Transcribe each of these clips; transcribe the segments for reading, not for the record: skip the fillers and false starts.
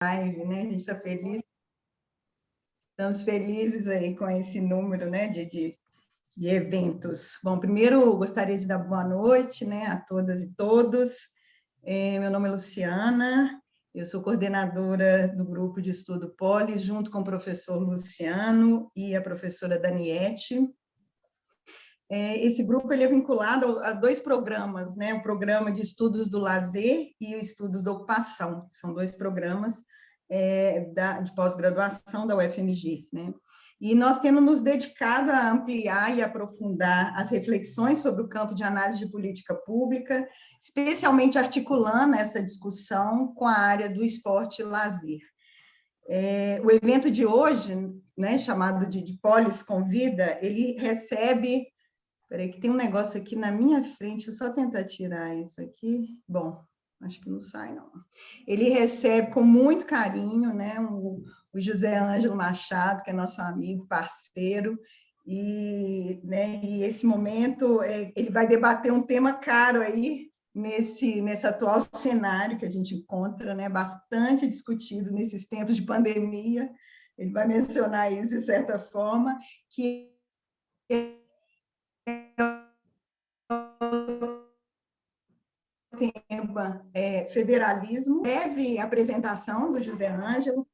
live, né? A gente está feliz, estamos felizes aí com esse número, né, de eventos. Bom, primeiro gostaria de dar boa noite, né, a todas e todos. Meu nome é Luciana, eu sou coordenadora do grupo de estudo Polis, junto com o professor Luciano e a professora Daniete. Esse grupo ele é vinculado a dois programas, né? O programa de estudos do lazer e o estudos da ocupação. São dois programas de pós-graduação da UFMG, né? E nós temos nos dedicado a ampliar e aprofundar as reflexões sobre o campo de análise de política pública, especialmente articulando essa discussão com a área do esporte e lazer. O evento de hoje, né, chamado de Polis Convida, ele recebe... Peraí, que tem um negócio aqui na minha frente, deixa eu só tentar tirar isso aqui. Bom, acho que não sai, não. Ele recebe com muito carinho, né, o José Ângelo Machado, que é nosso amigo, parceiro, e esse momento ele vai debater um tema caro aí, nesse atual cenário que a gente encontra, né, bastante discutido nesses tempos de pandemia. Ele vai mencionar isso de certa forma, que tema federalismo, breve apresentação do José Ângelo.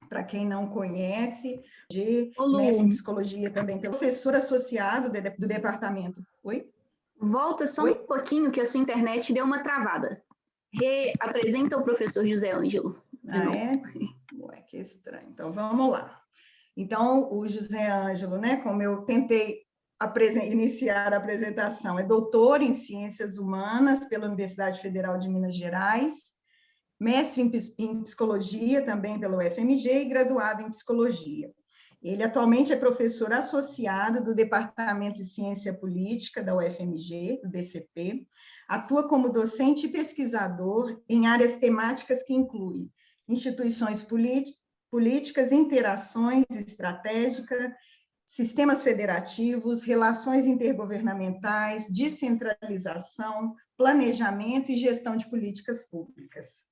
Para quem não conhece, mestre em psicologia também, professor associado do departamento. Oi? Volta só um pouquinho que a sua internet deu uma travada. Reapresenta o professor José Ângelo. Ué, que estranho. Então, vamos lá. Então, o José Ângelo, né, como eu tentei iniciar a apresentação, é doutor em Ciências Humanas pela Universidade Federal de Minas Gerais, mestre em Psicologia também pela UFMG e graduado em Psicologia. Ele atualmente é professor associado do Departamento de Ciência Política da UFMG, do DCP, atua como docente e pesquisador em áreas temáticas que incluem instituições políticas, interações estratégicas, sistemas federativos, relações intergovernamentais, descentralização, planejamento e gestão de políticas públicas.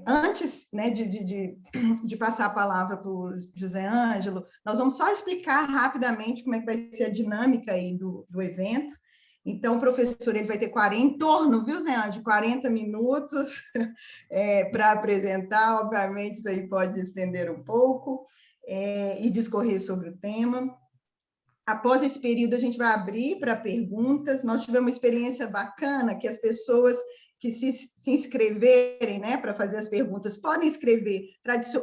Antes, né, de passar a palavra para o José Ângelo, nós vamos só explicar rapidamente como é que vai ser a dinâmica aí do evento. Então, o professor ele vai ter em torno, viu, Zé Ângelo, de 40 minutos para apresentar, obviamente isso aí pode estender um pouco, e discorrer sobre o tema. Após esse período, a gente vai abrir para perguntas. Nós tivemos uma experiência bacana que as pessoas que se inscreverem, né, para fazer as perguntas, podem escrever,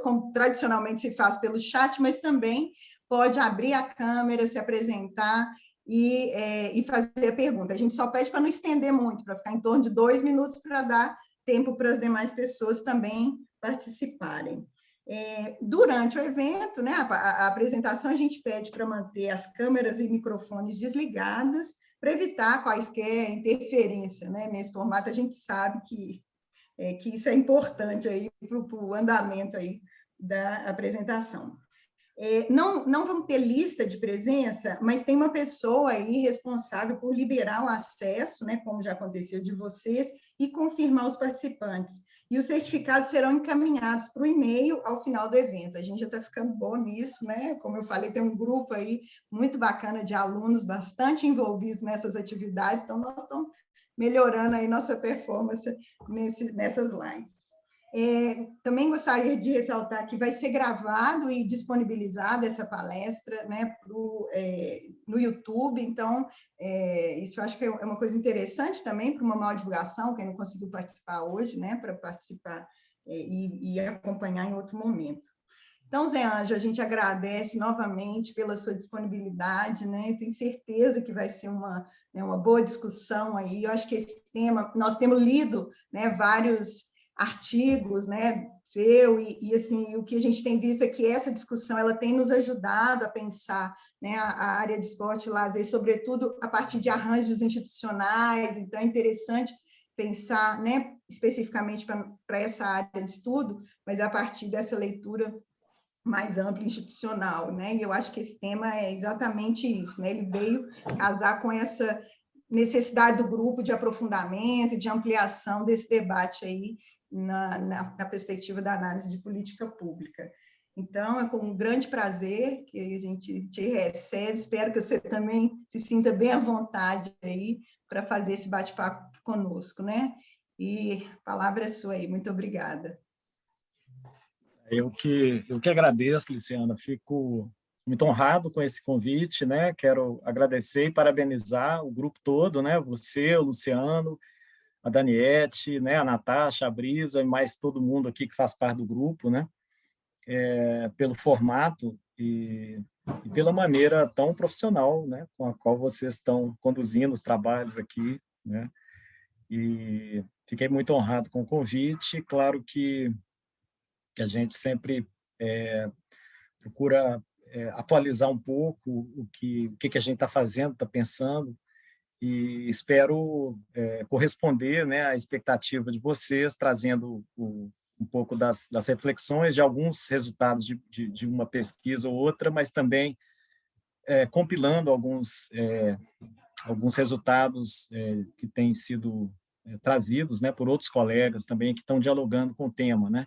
como tradicionalmente se faz pelo chat, mas também pode abrir a câmera, se apresentar e fazer a pergunta. A gente só pede para não estender muito, para ficar em torno de 2 minutos, para dar tempo para as demais pessoas também participarem. Durante o evento, né, a apresentação, a gente pede para manter as câmeras e microfones desligados, para evitar quaisquer interferência, né? Nesse formato, a gente sabe que isso é importante para o andamento aí da apresentação. Não vamos ter lista de presença, mas tem uma pessoa aí responsável por liberar o acesso, né, como já aconteceu de vocês, e confirmar os participantes. E os certificados serão encaminhados para o e-mail ao final do evento. A gente já está ficando bom nisso, né? Como eu falei, tem um grupo aí muito bacana de alunos bastante envolvidos nessas atividades, então nós estamos melhorando aí nossa performance nessas lives. Também gostaria de ressaltar que vai ser gravado e disponibilizada essa palestra, né, no YouTube, então, isso eu acho que é uma coisa interessante também para uma maior divulgação, quem não conseguiu participar hoje, né, para participar e acompanhar em outro momento. Então, Zé Ângelo, a gente agradece novamente pela sua disponibilidade, né, tenho certeza que vai ser uma boa discussão aí, eu acho que esse tema, nós temos lido, né, vários artigos, né, seu, assim, o que a gente tem visto é que essa discussão, ela tem nos ajudado a pensar, né, a área de esporte e lazer, sobretudo a partir de arranjos institucionais, então é interessante pensar, né, especificamente para essa área de estudo, mas a partir dessa leitura mais ampla, institucional, né? E eu acho que esse tema é exatamente isso, né? Ele veio casar com essa necessidade do grupo de aprofundamento e de ampliação desse debate aí na perspectiva da análise de política pública. Então, é com um grande prazer que a gente te recebe, espero que você também se sinta bem à vontade aí para fazer esse bate-papo conosco, né? E a palavra é sua aí, muito obrigada. Eu que agradeço, Luciana, fico muito honrado com esse convite, né? Quero agradecer e parabenizar o grupo todo, né? Você, o Luciano, a Daniete, né? A Natasha, a Brisa e mais todo mundo aqui que faz parte do grupo, né? Pelo formato e pela maneira tão profissional, né? Com a qual vocês estão conduzindo os trabalhos aqui, né? E fiquei muito honrado com o convite. Claro que a gente sempre procura atualizar um pouco o que a gente está fazendo, está pensando, e espero corresponder, né, à expectativa de vocês, trazendo um pouco das reflexões de alguns resultados de uma pesquisa ou outra, mas também compilando alguns resultados que têm sido trazidos, né, por outros colegas também que estão dialogando com o tema, né?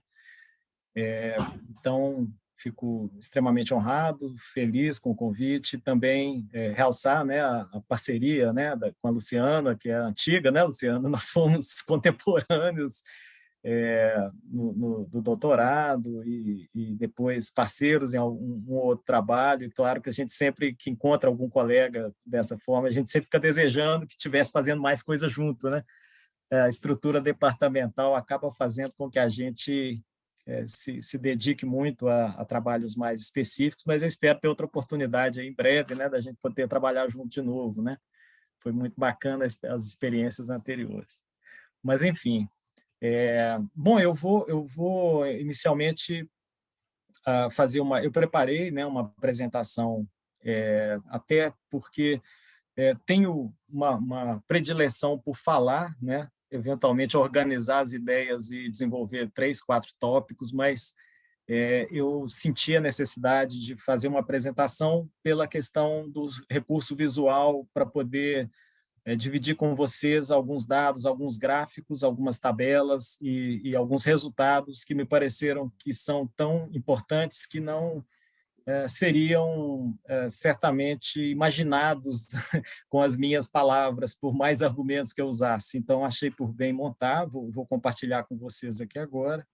Então, fico extremamente honrado, feliz com o convite, também realçar, né, a parceria, né, com a Luciana, que é antiga, né, Luciana? Nós fomos contemporâneos do doutorado e depois parceiros em um outro trabalho. E claro que a gente sempre que encontra algum colega dessa forma, a gente sempre fica desejando que estivesse fazendo mais coisa junto, né? A estrutura departamental acaba fazendo com que a gente se dedique muito a trabalhos mais específicos, mas eu espero ter outra oportunidade aí em breve, né, da gente poder trabalhar junto de novo, né? Foi muito bacana as experiências anteriores. Mas, enfim, bom, eu vou inicialmente fazer eu preparei, né, uma apresentação, até porque tenho uma predileção por falar, né, eventualmente organizar as ideias e desenvolver 3, 4 tópicos, mas eu senti a necessidade de fazer uma apresentação pela questão do recurso visual para poder dividir com vocês alguns dados, alguns gráficos, algumas tabelas e alguns resultados que me pareceram que são tão importantes que não seriam certamente imaginados com as minhas palavras, por mais argumentos que eu usasse. Então, achei por bem montar, vou compartilhar com vocês aqui agora.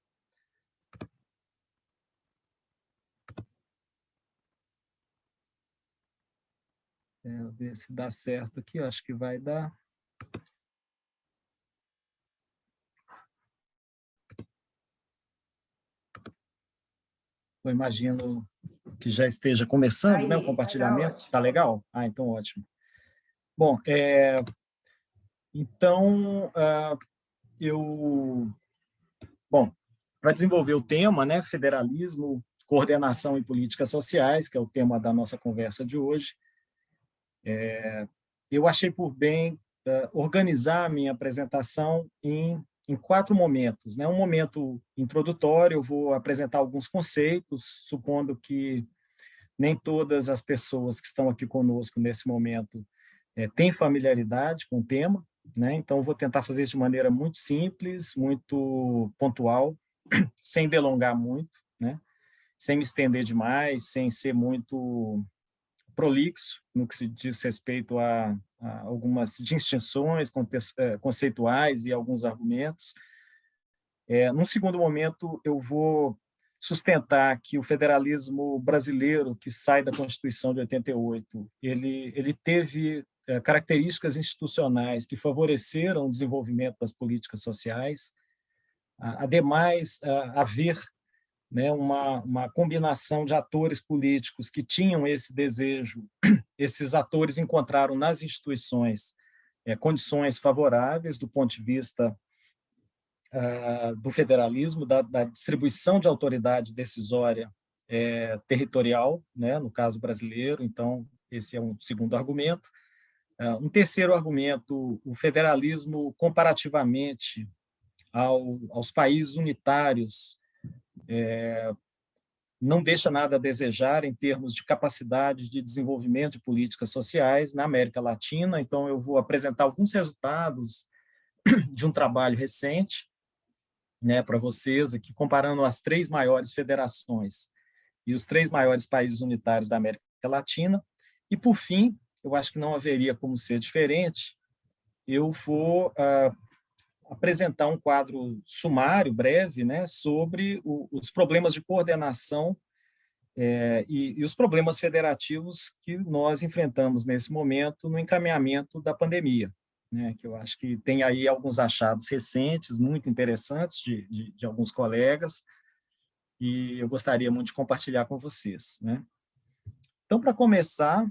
Ver se dá certo aqui, eu acho que vai dar. Eu imagino que já esteja começando, Aí, né, o compartilhamento. Está legal? Ah, então ótimo. Bom, então, bom, para desenvolver o tema, né, federalismo, coordenação e políticas sociais, que é o tema da nossa conversa de hoje, eu achei por bem organizar a minha apresentação em 4 momentos, né? Um momento introdutório, eu vou apresentar alguns conceitos, supondo que nem todas as pessoas que estão aqui conosco nesse momento têm familiaridade com o tema, né? Então, eu vou tentar fazer isso de maneira muito simples, muito pontual, sem delongar muito, né? Sem me estender demais, sem ser muito prolixo no que se diz respeito a algumas distinções conceituais e alguns argumentos. Num segundo momento, eu vou sustentar que o federalismo brasileiro, que sai da Constituição de 88, ele teve características institucionais que favoreceram o desenvolvimento das políticas sociais, ademais, haver, né, uma combinação de atores políticos que tinham esse desejo. Esses atores encontraram nas instituições condições favoráveis do ponto de vista do federalismo, da distribuição de autoridade decisória territorial, né, no caso brasileiro. Então, esse é um segundo argumento. Um terceiro argumento, o federalismo, comparativamente aos países unitários, não deixa nada a desejar em termos de capacidade de desenvolvimento de políticas sociais na América Latina. Então, eu vou apresentar alguns resultados de um trabalho recente, né, para vocês, aqui comparando as 3 maiores federações e os 3 maiores países unitários da América Latina. E, por fim, eu acho que não haveria como ser diferente, eu vou apresentar um quadro sumário, breve, né, sobre os problemas de coordenação e os problemas federativos que nós enfrentamos nesse momento no encaminhamento da pandemia, né, que eu acho que tem aí alguns achados recentes, muito interessantes, de alguns colegas, e eu gostaria muito de compartilhar com vocês, né. Então, para começar,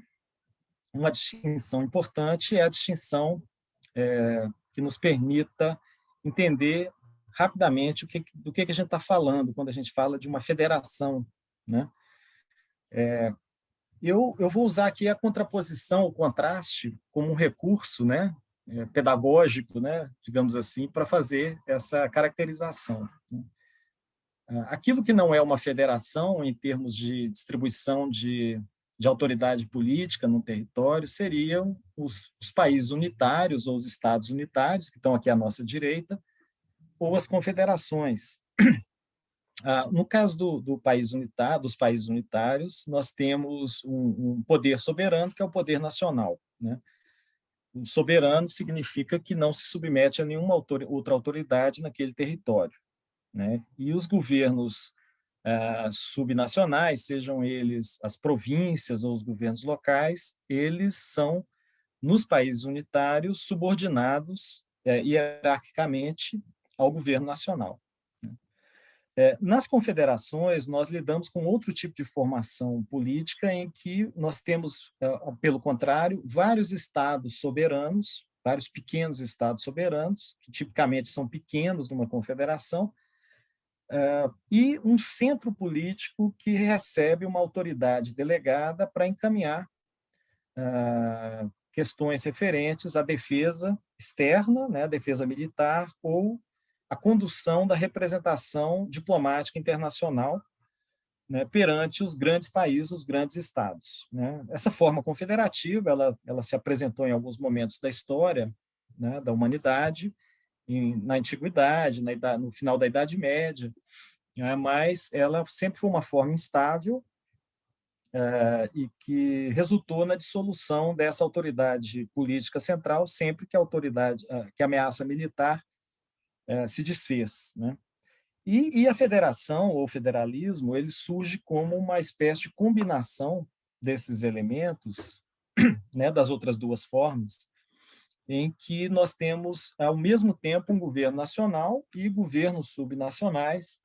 uma distinção importante é a distinção que nos permita entender rapidamente do que a gente está falando quando a gente fala de uma federação, né? Eu vou usar aqui a contraposição, o contraste, como um recurso, né, pedagógico, né, digamos assim, para fazer essa caracterização. Aquilo que não é uma federação, em termos de distribuição de autoridade política no território, seriam os países unitários ou os estados unitários, que estão aqui à nossa direita, ou as confederações. No caso do país unitário, dos países unitários, nós temos um poder soberano, que é o poder nacional, né? O soberano significa que não se submete a nenhuma outra autoridade naquele território, né? E os governos subnacionais, sejam eles as províncias ou os governos locais, eles são, nos países unitários, subordinados hierarquicamente ao governo nacional. Nas confederações, nós lidamos com outro tipo de formação política em que nós temos, pelo contrário, vários estados soberanos, vários pequenos estados soberanos, que tipicamente são pequenos numa confederação, e um centro político que recebe uma autoridade delegada para encaminhar questões referentes à defesa externa, né, a defesa militar, ou a condução da representação diplomática internacional, né, perante os grandes países, os grandes estados, né. Essa forma confederativa, ela se apresentou em alguns momentos da história, né, da humanidade, na antiguidade, no final da Idade Média, né, mas ela sempre foi uma forma instável e que resultou na dissolução dessa autoridade política central sempre que que a ameaça militar se desfez, né? E a federação ou federalismo, ele surge como uma espécie de combinação desses elementos, né, das outras 2 formas, em que nós temos, ao mesmo tempo, um governo nacional e governos subnacionais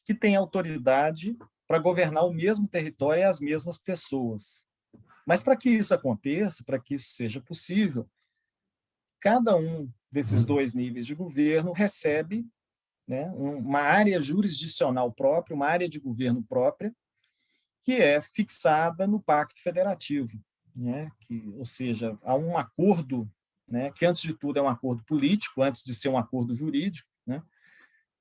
que têm autoridade para governar o mesmo território e as mesmas pessoas. Mas para que isso aconteça, para que isso seja possível, cada um desses 2 níveis de governo recebe, né, uma área jurisdicional própria, uma área de governo própria, que é fixada no Pacto Federativo, né, ou seja, há um acordo, né, que antes de tudo é um acordo político, antes de ser um acordo jurídico, né,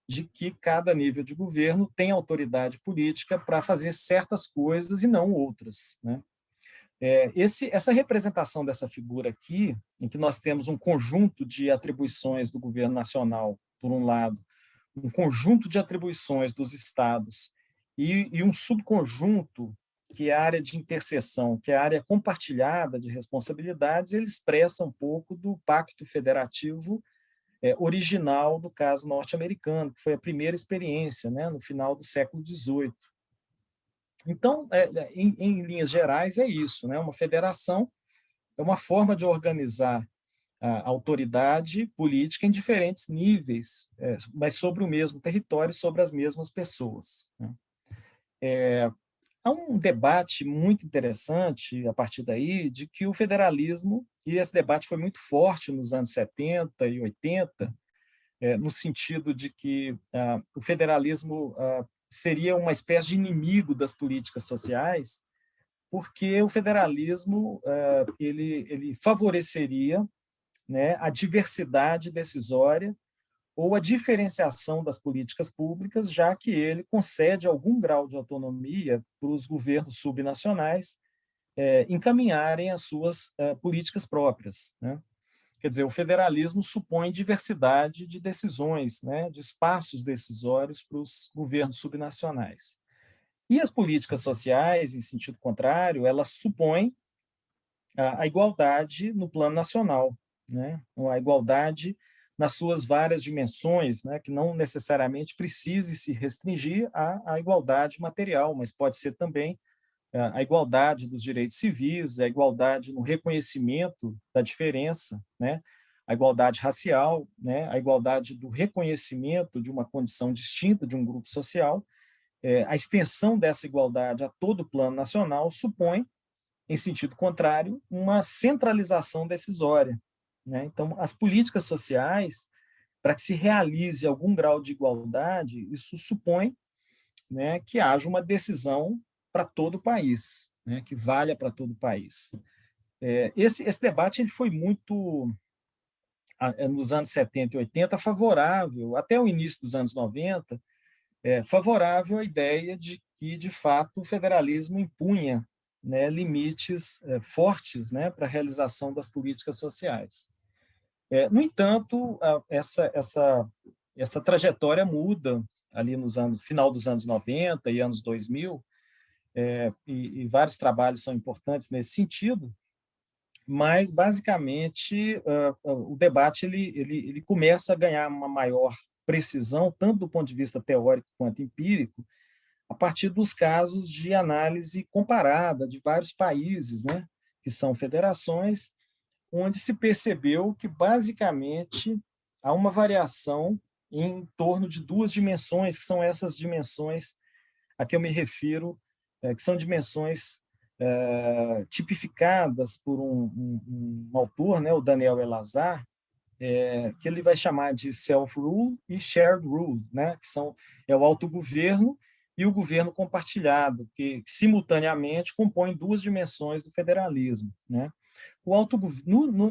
de que cada nível de governo tem autoridade política para fazer certas coisas e não outras, né. Essa representação dessa figura aqui, em que nós temos um conjunto de atribuições do governo nacional, por um lado, um conjunto de atribuições dos estados e um subconjunto, que é a área de interseção, que é a área compartilhada de responsabilidades, ele expressa um pouco do Pacto Federativo original do caso norte-americano, que foi a primeira experiência, né, no final do século XVIII. Então, em linhas gerais, é isso, né? Uma federação é uma forma de organizar a autoridade política em diferentes níveis, mas sobre o mesmo território, sobre as mesmas pessoas, né? Há um debate muito interessante, a partir daí, de que o federalismo, e esse debate foi muito forte nos anos 70 e 80, no sentido de que o federalismo seria uma espécie de inimigo das políticas sociais, porque o federalismo ele favoreceria, né, a diversidade decisória, ou a diferenciação das políticas públicas, já que ele concede algum grau de autonomia para os governos subnacionais encaminharem as suas políticas próprias, né? Quer dizer, o federalismo supõe diversidade de decisões, né, de espaços decisórios para os governos subnacionais. E as políticas sociais, em sentido contrário, elas supõem a igualdade no plano nacional, né? A igualdade nas suas várias dimensões, né? Que não necessariamente precise se restringir à igualdade material, mas pode ser também a igualdade dos direitos civis, a igualdade no reconhecimento da diferença, né? A igualdade racial, né? A igualdade do reconhecimento de uma condição distinta de um grupo social. A extensão dessa igualdade a todo o plano nacional supõe, em sentido contrário, uma centralização decisória, né? Então, as políticas sociais, para que se realize algum grau de igualdade, isso supõe, né, que haja uma decisão para todo o país, né, que valha para todo o país. Esse debate ele foi muito, nos anos 70 e 80, favorável, até o início dos anos 90, favorável à ideia de que, de fato, o federalismo impunha, né, limites fortes, né, para a realização das políticas sociais. No entanto, essa trajetória muda ali final dos anos 90 e anos 2000, e vários trabalhos são importantes nesse sentido, mas, basicamente, o debate ele começa a ganhar uma maior precisão, tanto do ponto de vista teórico quanto empírico, a partir dos casos de análise comparada de vários países, né, que são federações, onde se percebeu que, basicamente, há uma variação em torno de duas dimensões, que são essas dimensões a que eu me refiro, que são dimensões tipificadas por um autor, né, o Daniel Elazar, que ele vai chamar de self-rule e shared rule, né, que é o autogoverno e o governo compartilhado, que simultaneamente compõem duas dimensões do federalismo, né?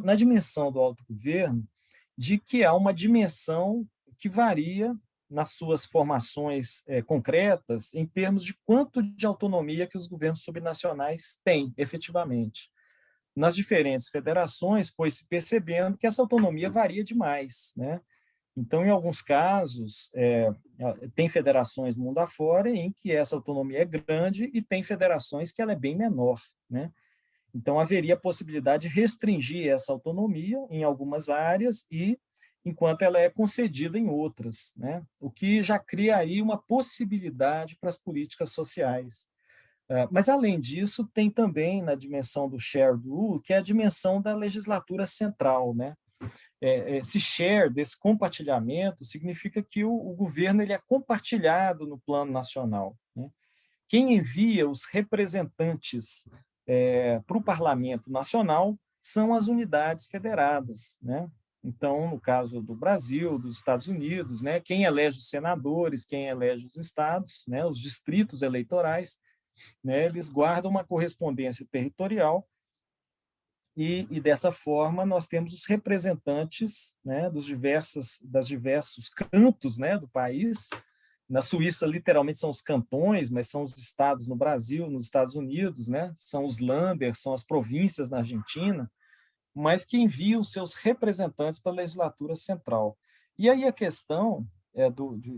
Na dimensão do autogoverno, de que há uma dimensão que varia nas suas formações concretas em termos de quanto de autonomia que os governos subnacionais têm, efetivamente. Nas diferentes federações, foi se percebendo que essa autonomia varia demais, né? Então, em alguns casos, tem federações mundo afora em que essa autonomia é grande e tem federações que ela é bem menor, né? Então, haveria a possibilidade de restringir essa autonomia em algumas áreas e enquanto ela é concedida em outras, né? O que já cria aí uma possibilidade para as políticas sociais. Mas, além disso, tem também na dimensão do shared rule, que é a dimensão da legislatura central, né? Esse share, desse compartilhamento, significa que o governo ele é compartilhado no plano nacional, né? Quem envia os representantes para o Parlamento Nacional são as unidades federadas, né? Então, no caso do Brasil, dos Estados Unidos, né, quem elege os senadores, quem elege os estados, né, os distritos eleitorais, né, eles guardam uma correspondência territorial e dessa forma nós temos os representantes, né, das diversos cantos, né, do país. Na Suíça, literalmente, são os cantões, mas são os estados no Brasil, nos Estados Unidos, né? São os Länder, são as províncias na Argentina, mas que enviam seus representantes para a legislatura central. E aí a questão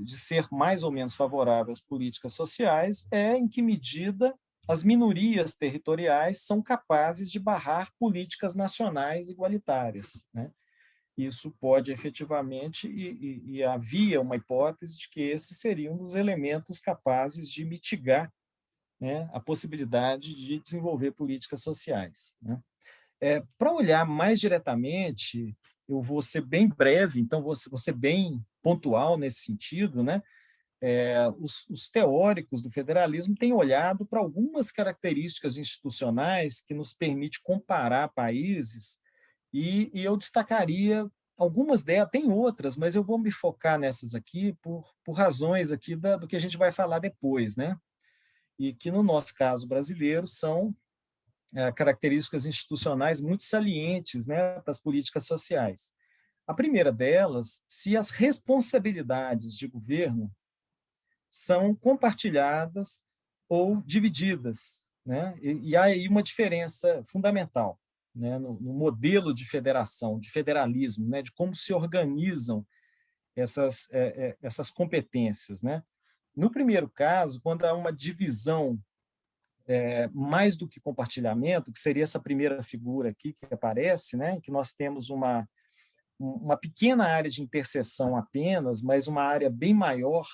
de ser mais ou menos favorável às políticas sociais é em que medida as minorias territoriais são capazes de barrar políticas nacionais igualitárias, né? Isso pode efetivamente, e havia uma hipótese de que esse seria um dos elementos capazes de mitigar, né, a possibilidade de desenvolver políticas sociais, né? Para olhar mais diretamente, eu vou ser bem breve, então vou ser bem pontual nesse sentido, né? Os teóricos do federalismo têm olhado para algumas características institucionais que nos permite comparar países e eu destacaria algumas delas, tem outras, mas eu vou me focar nessas aqui por razões aqui do que a gente vai falar depois, né? E que, no nosso caso brasileiro, são características institucionais muito salientes, né, para as políticas sociais. A primeira delas, se as responsabilidades de governo são compartilhadas ou divididas, né? E há aí uma diferença fundamental, né, no modelo de federação, de federalismo, né, de como se organizam essas competências, né? No primeiro caso, quando há uma divisão mais do que compartilhamento, que seria essa primeira figura aqui que aparece, né, em que nós temos uma pequena área de interseção apenas, mas uma área bem maior,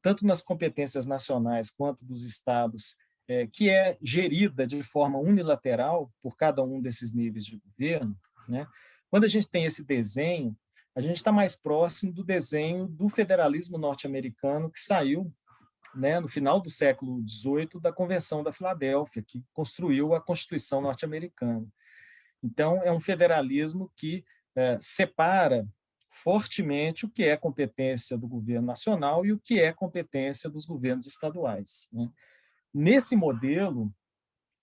tanto nas competências nacionais quanto dos estados, que é gerida de forma unilateral por cada um desses níveis de governo, né? Quando a gente tem esse desenho, a gente está mais próximo do desenho do federalismo norte-americano que saiu, né, no final do século XVIII, da Convenção da Filadélfia, que construiu a Constituição norte-americana. Então, é um federalismo que separa fortemente o que é competência do governo nacional e o que é competência dos governos estaduais, né? Nesse modelo,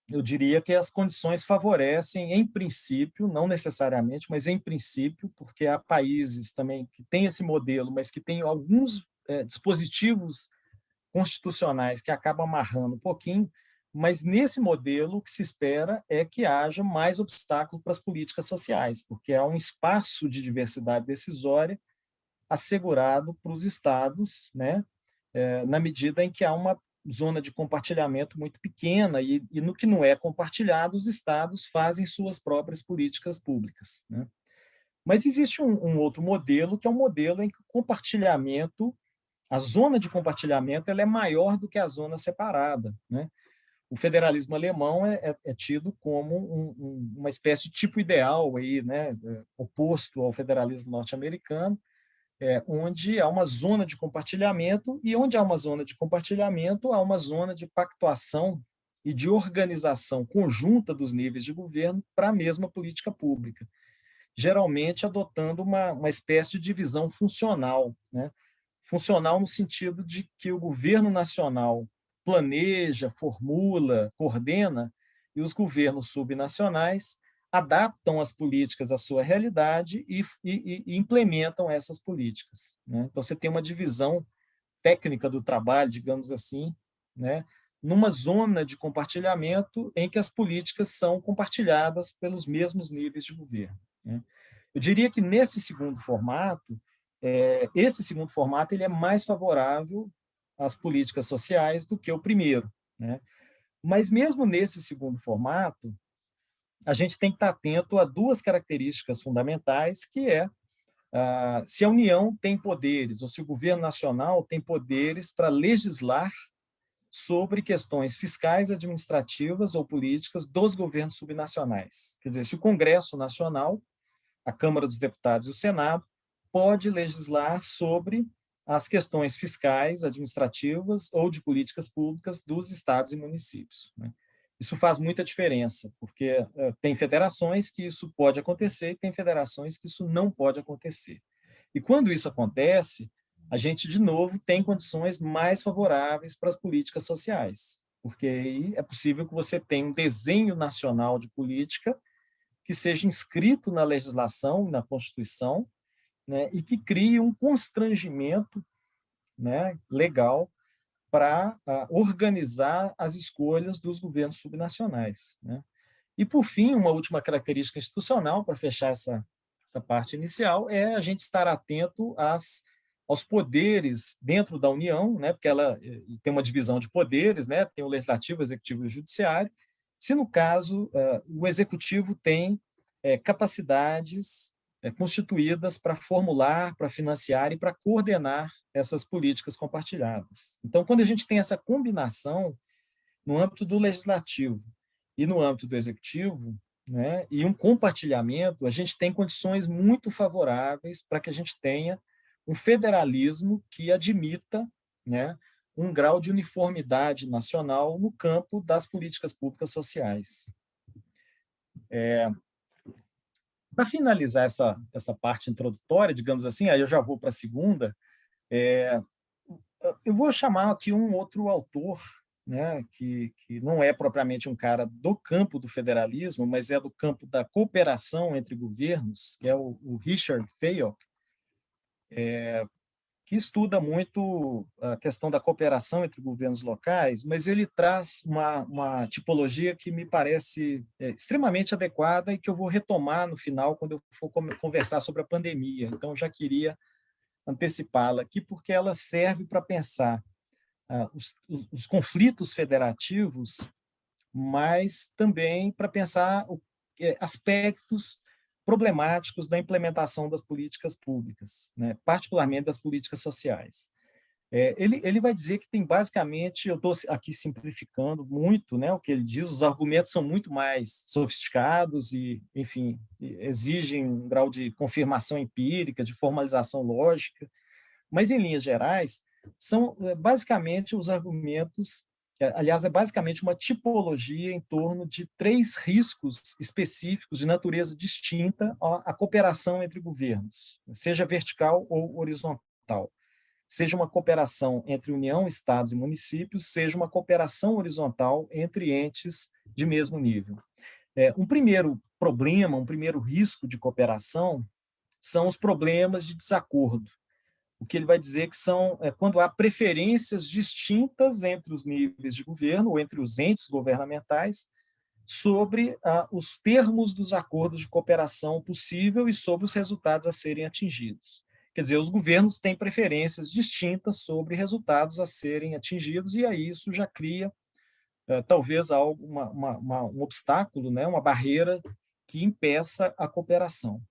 eu diria que as condições favorecem, em princípio, não necessariamente, mas em princípio, porque há países também que têm esse modelo, mas que têm alguns dispositivos constitucionais que acabam amarrando um pouquinho, mas nesse modelo o que se espera é que haja mais obstáculo para as políticas sociais, porque há um espaço de diversidade decisória assegurado para os estados, né, na medida em que há uma zona de compartilhamento muito pequena e no que não é compartilhado, os estados fazem suas próprias políticas públicas, né? Mas existe um outro modelo, que é um modelo em que o compartilhamento, a zona de compartilhamento, ela é maior do que a zona separada, né? O federalismo alemão é tido como uma espécie de tipo ideal aí, né, oposto ao federalismo norte-americano, onde há uma zona de compartilhamento, e onde há uma zona de compartilhamento, há uma zona de pactuação e de organização conjunta dos níveis de governo para a mesma política pública, geralmente adotando uma espécie de divisão funcional, né? Funcional no sentido de que o governo nacional planeja, formula, coordena, e os governos subnacionais adaptam as políticas à sua realidade e implementam essas políticas, né? Então, você tem uma divisão técnica do trabalho, digamos assim, né, numa zona de compartilhamento em que as políticas são compartilhadas pelos mesmos níveis de governo, né? Eu diria que nesse segundo formato, esse segundo formato ele é mais favorável às políticas sociais do que o primeiro, né? Mas mesmo nesse segundo formato, a gente tem que estar atento a duas características fundamentais, que é se a União tem poderes, ou se o governo nacional tem poderes para legislar sobre questões fiscais, administrativas ou políticas dos governos subnacionais. Quer dizer, se o Congresso Nacional, a Câmara dos Deputados e o Senado, pode legislar sobre as questões fiscais, administrativas ou de políticas públicas dos estados e municípios, né? Isso faz muita diferença, porque tem federações que isso pode acontecer e tem federações que isso não pode acontecer. E quando isso acontece, a gente, de novo, tem condições mais favoráveis para as políticas sociais, porque aí é possível que você tenha um desenho nacional de política que seja inscrito na legislação, na Constituição, né, e que crie um constrangimento, né, legal para organizar as escolhas dos governos subnacionais, né? E, por fim, uma última característica institucional, para fechar essa parte inicial, é a gente estar atento aos poderes dentro da União, né, porque ela tem uma divisão de poderes, né, tem o legislativo, o executivo e o judiciário. Se, no caso, o executivo tem capacidades constituídas para formular, para financiar e para coordenar essas políticas compartilhadas. Então, quando a gente tem essa combinação no âmbito do legislativo e no âmbito do executivo, né, e um compartilhamento, a gente tem condições muito favoráveis para que a gente tenha um federalismo que admita, né, um grau de uniformidade nacional no campo das políticas públicas sociais. Para finalizar essa parte introdutória, digamos assim, aí eu já vou para a segunda, eu vou chamar aqui um outro autor, né, que não é propriamente um cara do campo do federalismo, mas é do campo da cooperação entre governos, que é o Richard Fayok, que estuda muito a questão da cooperação entre governos locais, mas ele traz uma tipologia que me parece extremamente adequada e que eu vou retomar no final, quando eu for conversar sobre a pandemia. Então, já queria antecipá-la aqui, porque ela serve para pensar os conflitos federativos, mas também para pensar aspectos problemáticos da implementação das políticas públicas, né, particularmente das políticas sociais. Ele vai dizer que tem basicamente, eu estou aqui simplificando muito, né, o que ele diz, os argumentos são muito mais sofisticados e, enfim, exigem um grau de confirmação empírica, de formalização lógica, mas, em linhas gerais, são basicamente os argumentos, aliás, é basicamente uma tipologia em torno de 3 riscos específicos de natureza distinta à cooperação entre governos, seja vertical ou horizontal. Seja uma cooperação entre União, Estados e municípios, seja uma cooperação horizontal entre entes de mesmo nível. Um primeiro problema, um primeiro risco de cooperação são os problemas de desacordo. O que ele vai dizer que são quando há preferências distintas entre os níveis de governo ou entre os entes governamentais sobre os termos dos acordos de cooperação possível e sobre os resultados a serem atingidos. Quer dizer, os governos têm preferências distintas sobre resultados a serem atingidos, e aí isso já cria, talvez, um obstáculo, né, uma barreira que impeça a cooperação.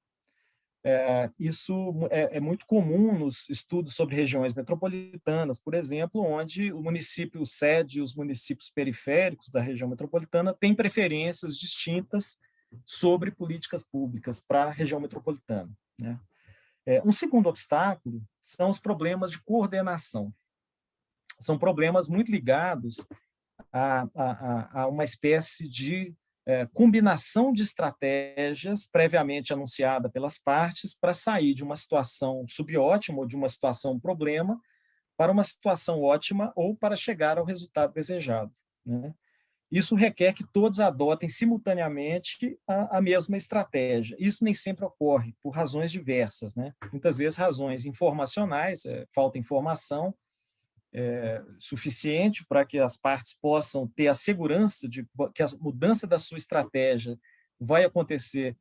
Isso é muito comum nos estudos sobre regiões metropolitanas, por exemplo, onde o município sede e os municípios periféricos da região metropolitana têm preferências distintas sobre políticas públicas para a região metropolitana, né? Um segundo obstáculo são os problemas de coordenação. São problemas muito ligados a uma espécie de combinação de estratégias previamente anunciada pelas partes para sair de uma situação subótima ou de uma situação problema para uma situação ótima ou para chegar ao resultado desejado, né? Isso requer que todos adotem simultaneamente a mesma estratégia. Isso nem sempre ocorre por razões diversas, né? Muitas vezes razões informacionais, falta informação suficiente para que as partes possam ter a segurança de que a mudança da sua estratégia vai acontecer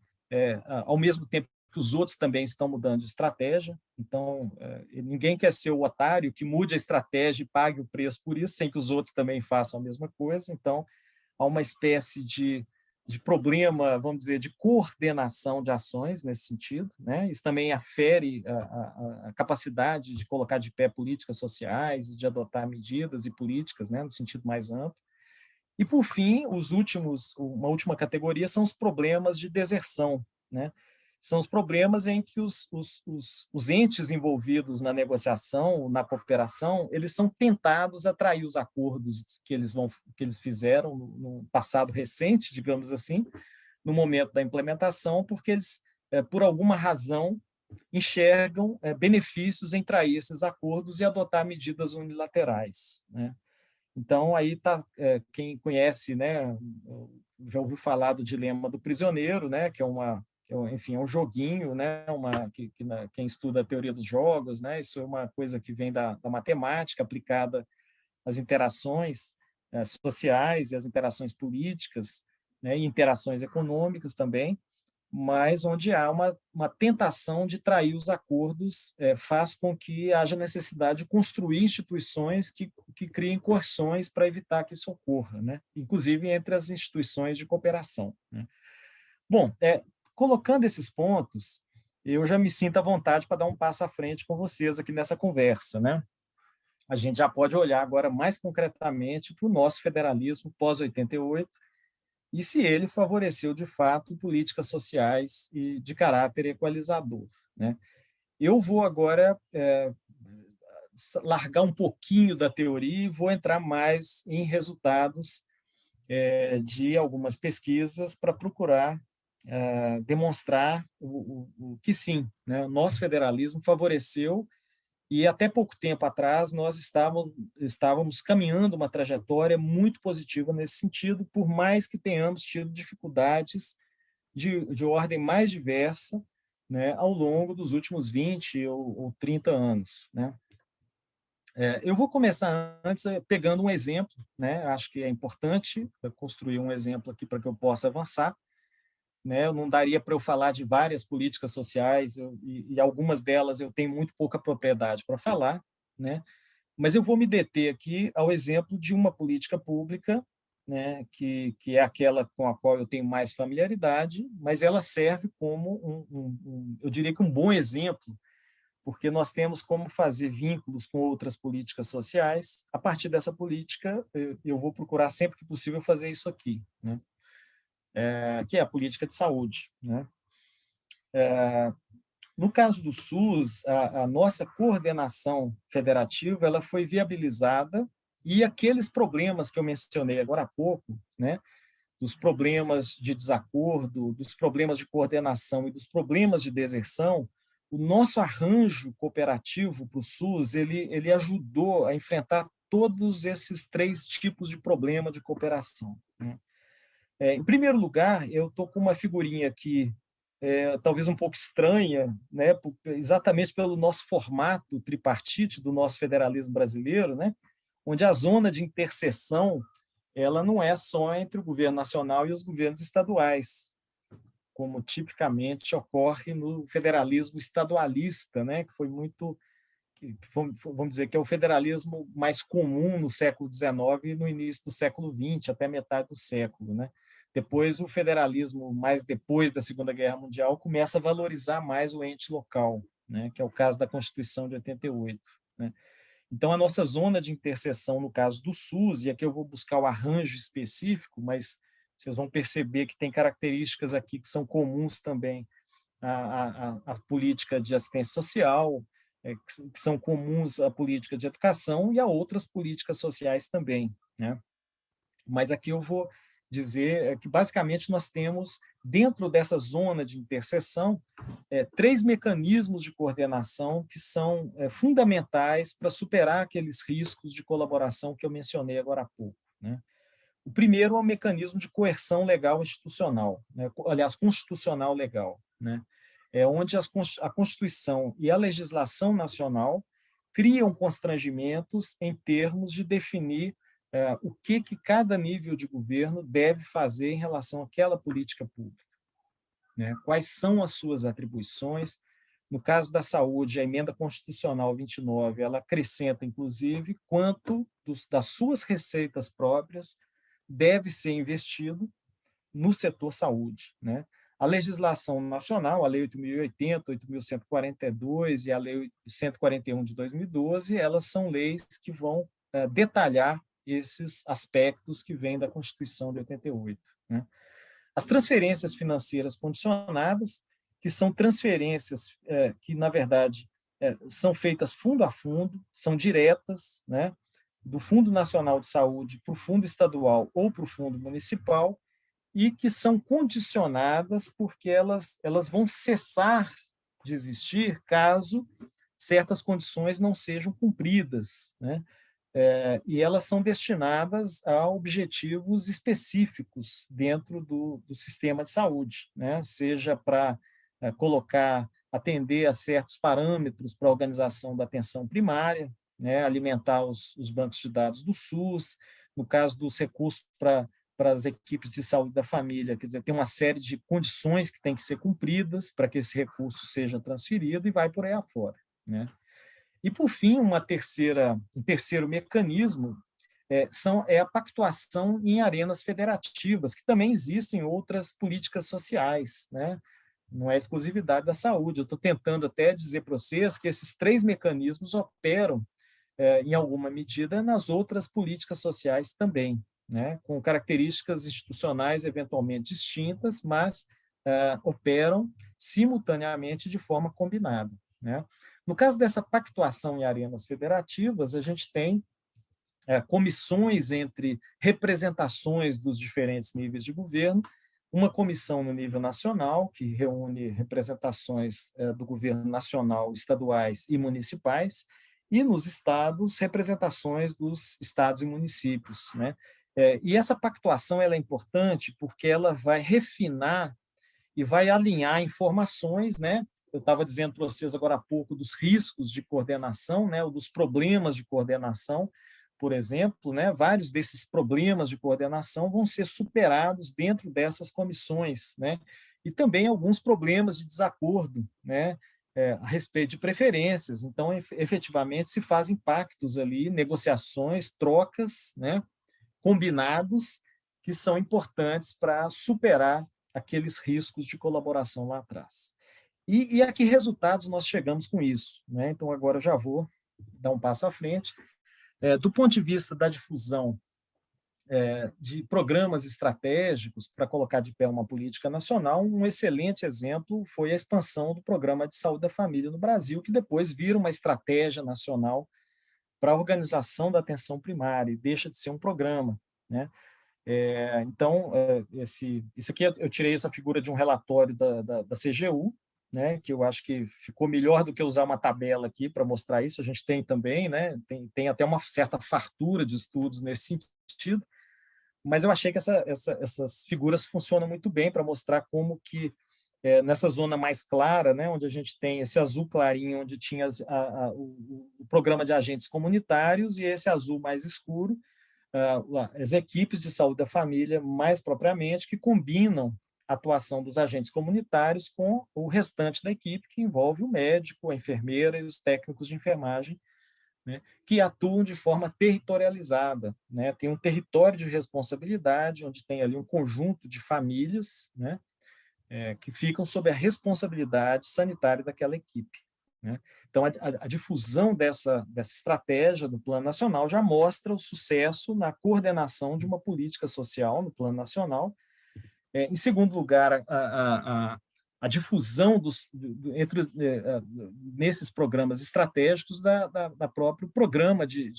ao mesmo tempo que os outros também estão mudando de estratégia. Então, ninguém quer ser o otário que mude a estratégia e pague o preço por isso, sem que os outros também façam a mesma coisa. Então, há uma espécie de problema, vamos dizer, de coordenação de ações nesse sentido, né? Isso também afere a capacidade de colocar de pé políticas sociais, de adotar medidas e políticas, né, no sentido mais amplo. E, por fim, uma última categoria são os problemas de deserção, né? São os problemas em que os entes envolvidos na negociação, na cooperação, eles são tentados a trair os acordos que eles fizeram no passado recente, digamos assim, no momento da implementação, porque eles, por alguma razão, enxergam benefícios em trair esses acordos e adotar medidas unilaterais, né? Então, aí está, quem conhece, né, já ouviu falar do dilema do prisioneiro, né, que enfim, é um joguinho, né, quem estuda a teoria dos jogos, né, isso é uma coisa que vem da matemática aplicada às interações sociais e às interações políticas, né, e interações econômicas também, mas onde há uma tentação de trair os acordos, faz com que haja necessidade de construir instituições que criem coerções para evitar que isso ocorra, né? Inclusive entre as instituições de cooperação, né? Bom, colocando esses pontos, eu já me sinto à vontade para dar um passo à frente com vocês aqui nessa conversa, né? A gente já pode olhar agora mais concretamente para o nosso federalismo pós-88, e se ele favoreceu, de fato, políticas sociais e de caráter equalizador, né? Eu vou agora largar um pouquinho da teoria e vou entrar mais em resultados de algumas pesquisas para procurar demonstrar o que sim, né? O nosso federalismo favoreceu e até pouco tempo atrás nós estávamos caminhando uma trajetória muito positiva nesse sentido, por mais que tenhamos tido dificuldades de ordem mais diversa, né, ao longo dos últimos 20 ou 30 anos. Né? Eu vou começar antes pegando um exemplo, né? Acho que é importante construir um exemplo aqui para que eu possa avançar. Né? Não daria para eu falar de várias políticas sociais, e algumas delas eu tenho muito pouca propriedade para falar, né? Mas eu vou me deter aqui ao exemplo de uma política pública, né, que é aquela com a qual eu tenho mais familiaridade, mas ela serve como eu diria que um bom exemplo, porque nós temos como fazer vínculos com outras políticas sociais. A partir dessa política, eu vou procurar sempre que possível fazer isso aqui, né? Que é a política de saúde, né? No caso do SUS, a nossa coordenação federativa ela foi viabilizada, e aqueles problemas que eu mencionei agora há pouco, né, dos problemas de desacordo, dos problemas de coordenação e dos problemas de deserção, o nosso arranjo cooperativo para o SUS ele ajudou a enfrentar todos esses 3 tipos de problema de cooperação. Né? Em primeiro lugar, eu estou com uma figurinha aqui, talvez um pouco estranha, né, exatamente pelo nosso formato tripartite do nosso federalismo brasileiro, né, onde a zona de interseção ela não é só entre o governo nacional e os governos estaduais, como tipicamente ocorre no federalismo estadualista, né, que foi muito, vamos dizer, que é o federalismo mais comum no século XIX e no início do século XX, até metade do século, né? Depois, o federalismo, mais depois da Segunda Guerra Mundial, começa a valorizar mais o ente local, né? Que é o caso da Constituição de 88. Né? Então, a nossa zona de interseção, no caso do SUS, e aqui eu vou buscar o arranjo específico, mas vocês vão perceber que tem características aqui que são comuns também à política de assistência social, que são comuns à política de educação e a outras políticas sociais também. Né? Mas aqui eu vou dizer que, basicamente, nós temos, dentro dessa zona de interseção, 3 mecanismos de coordenação que são fundamentais para superar aqueles riscos de colaboração que eu mencionei agora há pouco. Né? O primeiro é o mecanismo de coerção legal institucional, né? Aliás, constitucional legal, né? É onde a Constituição e a legislação nacional criam constrangimentos em termos de definir o que cada nível de governo deve fazer em relação àquela política pública. Né? Quais são as suas atribuições? No caso da saúde, a emenda constitucional 29, ela acrescenta, inclusive, quanto das suas receitas próprias deve ser investido no setor saúde. Né? A legislação nacional, a Lei 8.080, 8.142 e a Lei 141 de 2012, elas são leis que vão detalhar esses aspectos que vêm da Constituição de 88. Né? As transferências financeiras condicionadas, que são transferências que, na verdade, são feitas fundo a fundo, são diretas, né, do Fundo Nacional de Saúde para o Fundo Estadual ou para o Fundo Municipal, e que são condicionadas porque elas vão cessar de existir caso certas condições não sejam cumpridas, né? E elas são destinadas a objetivos específicos dentro do sistema de saúde, né? Seja para atender a certos parâmetros para a organização da atenção primária, né? Alimentar os bancos de dados do SUS, no caso dos recursos para as equipes de saúde da família, quer dizer, tem uma série de condições que têm que ser cumpridas para que esse recurso seja transferido e vai por aí afora, né? E, por fim, um terceiro mecanismo é a pactuação em arenas federativas, que também existem outras políticas sociais, né? Não é exclusividade da saúde. Eu estou tentando até dizer para vocês que esses 3 mecanismos operam, em alguma medida, nas outras políticas sociais também, né? Com características institucionais eventualmente distintas, mas operam simultaneamente de forma combinada, né? No caso dessa pactuação em arenas federativas, a gente tem comissões entre representações dos diferentes níveis de governo, uma comissão no nível nacional, que reúne representações do governo nacional, estaduais e municipais, e nos estados, representações dos estados e municípios, né? E essa pactuação ela é importante porque ela vai refinar e vai alinhar informações, né? Eu estava dizendo para vocês agora há pouco dos riscos de coordenação, né? Ou dos problemas de coordenação, por exemplo, né? Vários desses problemas de coordenação vão ser superados dentro dessas comissões, né? E também alguns problemas de desacordo, né? A respeito de preferências. Então, efetivamente, se fazem pactos ali, negociações, trocas, né? Combinados, que são importantes para superar aqueles riscos de colaboração lá atrás. E a que resultados nós chegamos com isso, né? Então, agora eu já vou dar um passo à frente. Do ponto de vista da difusão de programas estratégicos para colocar de pé uma política nacional, um excelente exemplo foi a expansão do Programa de Saúde da Família no Brasil, que depois vira uma estratégia nacional para a organização da atenção primária, e deixa de ser um programa, né? Então, isso aqui eu tirei essa figura de um relatório da CGU, né, que eu acho que ficou melhor do que usar uma tabela aqui para mostrar isso. A gente tem também, né, tem até uma certa fartura de estudos nesse sentido, mas eu achei que essas figuras funcionam muito bem para mostrar como que, nessa zona mais clara, né, onde a gente tem esse azul clarinho, onde tinha o programa de agentes comunitários, e esse azul mais escuro, as equipes de saúde da família, mais propriamente, que combinam a atuação dos agentes comunitários com o restante da equipe, que envolve o médico, a enfermeira e os técnicos de enfermagem, né, que atuam de forma territorializada, né, tem um território de responsabilidade, onde tem ali um conjunto de famílias, né, que ficam sob a responsabilidade sanitária daquela equipe, né? Então, a difusão dessa estratégia do Plano Nacional já mostra o sucesso na coordenação de uma política social no Plano Nacional. Em segundo lugar, a difusão nesses programas estratégicos da próprio programa de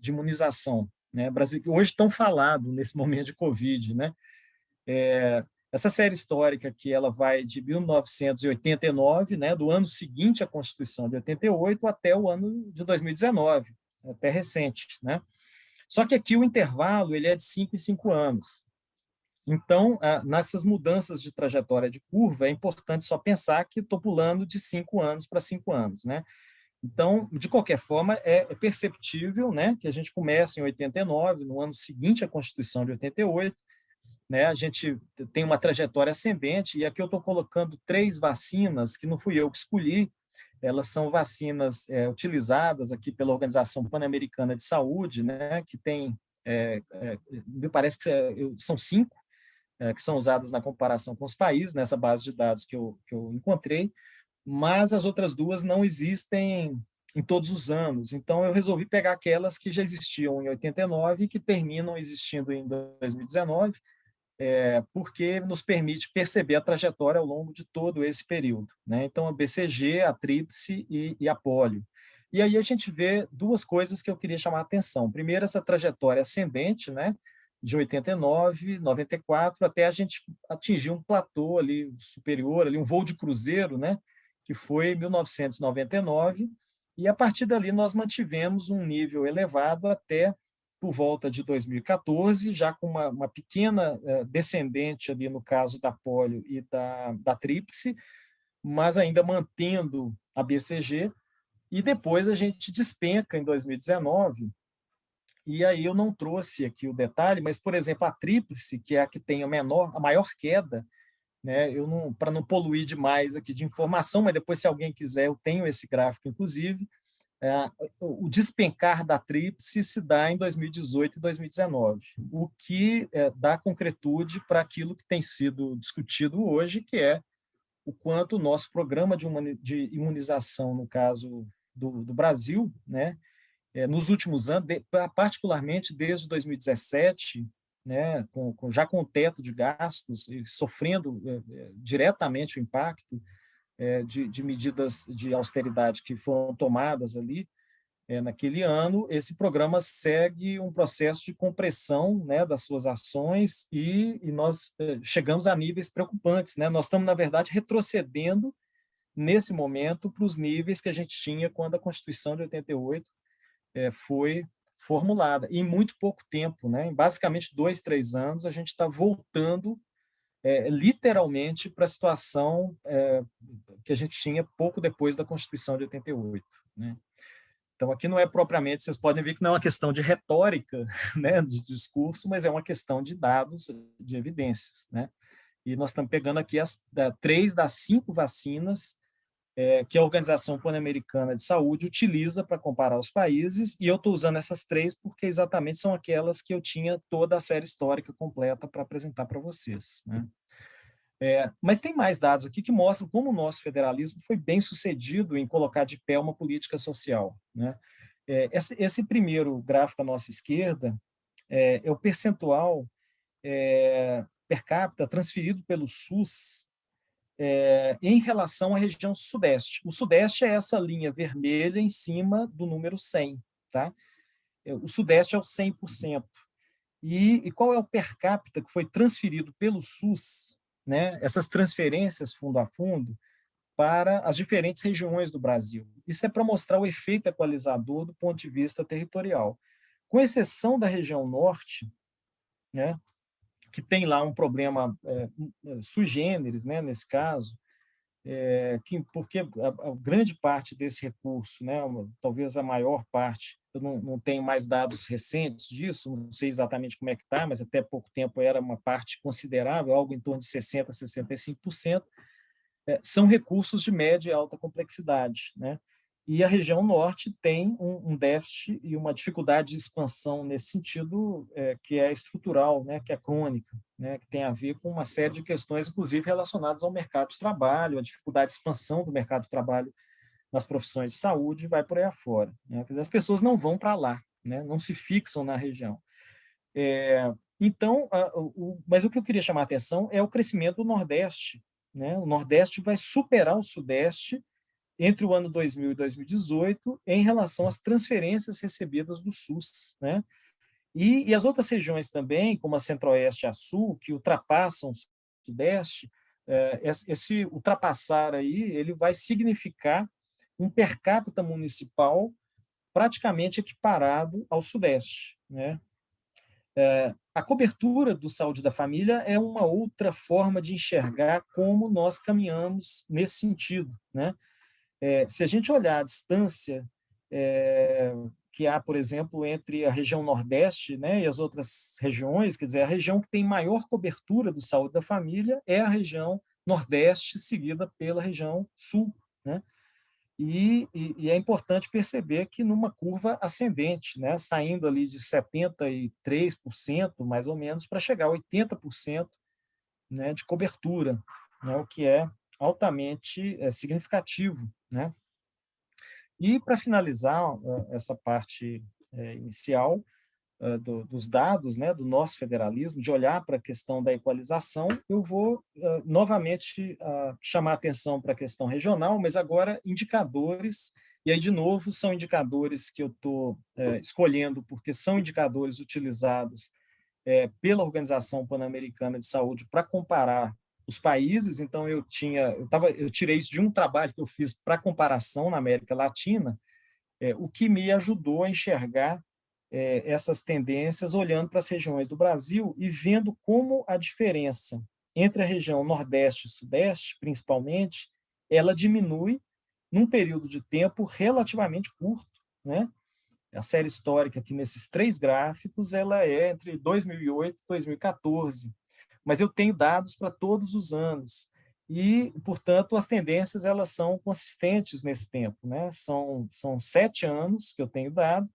imunização, né? Brasil, hoje tão falado nesse momento de Covid, né? Essa série histórica que ela vai de 1989, né, do ano seguinte à Constituição de 88 até o ano de 2019, até recente, né? Só que aqui o intervalo ele é de 5 em 5 anos. Então, nessas mudanças de trajetória de curva, é importante só pensar que estou pulando de 5 anos para 5 anos, né? Então, de qualquer forma, é perceptível, né, que a gente começa em 89, no ano seguinte à Constituição de 88, né, a gente tem uma trajetória ascendente, e aqui eu estou colocando 3 vacinas, que não fui eu que escolhi, elas são vacinas utilizadas aqui pela Organização Pan-Americana de Saúde, né, que tem, me parece que são 5, que são usadas na comparação com os países, nessa base de dados que eu encontrei, mas as outras 2 não existem em todos os anos. Então, eu resolvi pegar aquelas que já existiam em 89 e que terminam existindo em 2019, porque nos permite perceber a trajetória ao longo de todo esse período, né? Então, a BCG, a tríplice e a polio. E aí a gente vê 2 coisas que eu queria chamar a atenção. Primeiro, essa trajetória ascendente, né, de 89, 94, até a gente atingir um platô ali superior, ali um voo de cruzeiro, né, que foi 1999, e a partir dali nós mantivemos um nível elevado até por volta de 2014, já com uma pequena descendente ali no caso da polio e da tríplice, mas ainda mantendo a BCG, e depois a gente despenca em 2019, e aí eu não trouxe aqui o detalhe, mas, por exemplo, a tríplice, que é a que tem a maior queda, né, para não poluir demais aqui de informação, mas depois, se alguém quiser, eu tenho esse gráfico, inclusive, o despencar da tríplice se dá em 2018 e 2019, o que dá concretude para aquilo que tem sido discutido hoje, que é o quanto o nosso programa de imunização, no caso do Brasil, né, nos últimos anos, particularmente desde 2017, né, já com o teto de gastos e sofrendo diretamente o impacto de medidas de austeridade que foram tomadas ali, naquele ano, esse programa segue um processo de compressão, né, das suas ações e nós chegamos a níveis preocupantes, né? Nós estamos, na verdade, retrocedendo nesse momento para os níveis que a gente tinha quando a Constituição de 88 foi formulada. E em muito pouco tempo, né? Em basicamente 2, 3 anos, a gente está voltando literalmente para a situação que a gente tinha pouco depois da Constituição de 88, né? Então, aqui não é propriamente, vocês podem ver que não é uma questão de retórica, né, de discurso, mas é uma questão de dados, de evidências, né? E nós estamos pegando aqui 3 das 5 vacinas que a Organização Pan-Americana de Saúde utiliza para comparar os países, e eu estou usando essas 3 porque exatamente são aquelas que eu tinha toda a série histórica completa para apresentar para vocês, né? Mas tem mais dados aqui que mostram como o nosso federalismo foi bem sucedido em colocar de pé uma política social, né? Esse primeiro gráfico à nossa esquerda é o percentual per capita transferido pelo SUS em relação à região sudeste. O sudeste é essa linha vermelha em cima do número 100, tá? O sudeste é o 100%. E qual é o per capita que foi transferido pelo SUS, né? Essas transferências fundo a fundo para as diferentes regiões do Brasil. Isso é para mostrar o efeito equalizador do ponto de vista territorial. Com exceção da região norte, né, que tem lá um problema sui generis, né, nesse caso, porque a grande parte desse recurso, né, talvez a maior parte, eu não tenho mais dados recentes disso, não sei exatamente como é que está, mas até pouco tempo era uma parte considerável, algo em torno de 60% a 65%, são recursos de média e alta complexidade, né? E a região norte tem um déficit e uma dificuldade de expansão nesse sentido, que é estrutural, né, que é crônica, né, que tem a ver com uma série de questões, inclusive relacionadas ao mercado de trabalho, a dificuldade de expansão do mercado de trabalho nas profissões de saúde, vai por aí afora, né? Quer dizer, as pessoas não vão para lá, né, não se fixam na região. Então, mas o que eu queria chamar a atenção é o crescimento do Nordeste, né? O Nordeste vai superar o Sudeste entre o ano 2000 e 2018 em relação às transferências recebidas do SUS, né? E as outras regiões também, como a Centro-Oeste e a Sul, que ultrapassam o Sudeste, esse ultrapassar aí, ele vai significar um per capita municipal praticamente equiparado ao Sudeste, né? A cobertura do saúde da família é uma outra forma de enxergar como nós caminhamos nesse sentido, né? Se a gente olhar a distância que há, por exemplo, entre a região Nordeste, né, e as outras regiões, quer dizer, a região que tem maior cobertura do saúde da família é a região Nordeste, seguida pela região Sul, né? E é importante perceber que numa curva ascendente, né, saindo ali de 73%, mais ou menos, para chegar a 80%, né, de cobertura, né, o que é altamente significativo, né? E para finalizar essa parte inicial dos dados, né, do nosso federalismo, de olhar para a questão da equalização, eu vou novamente chamar a atenção para a questão regional, mas agora indicadores, e aí, de novo, são indicadores que eu estou escolhendo porque são indicadores utilizados pela Organização Pan-Americana de Saúde para comparar os países. Então, eu tirei isso de um trabalho que eu fiz para comparação na América Latina, o que me ajudou a enxergar essas tendências olhando para as regiões do Brasil e vendo como a diferença entre a região Nordeste e Sudeste, principalmente, ela diminui num período de tempo relativamente curto, né? A série histórica aqui nesses 3 gráficos, ela é entre 2008 e 2014, mas eu tenho dados para todos os anos e, portanto, as tendências elas são consistentes nesse tempo, né? São 7 anos que eu tenho dado,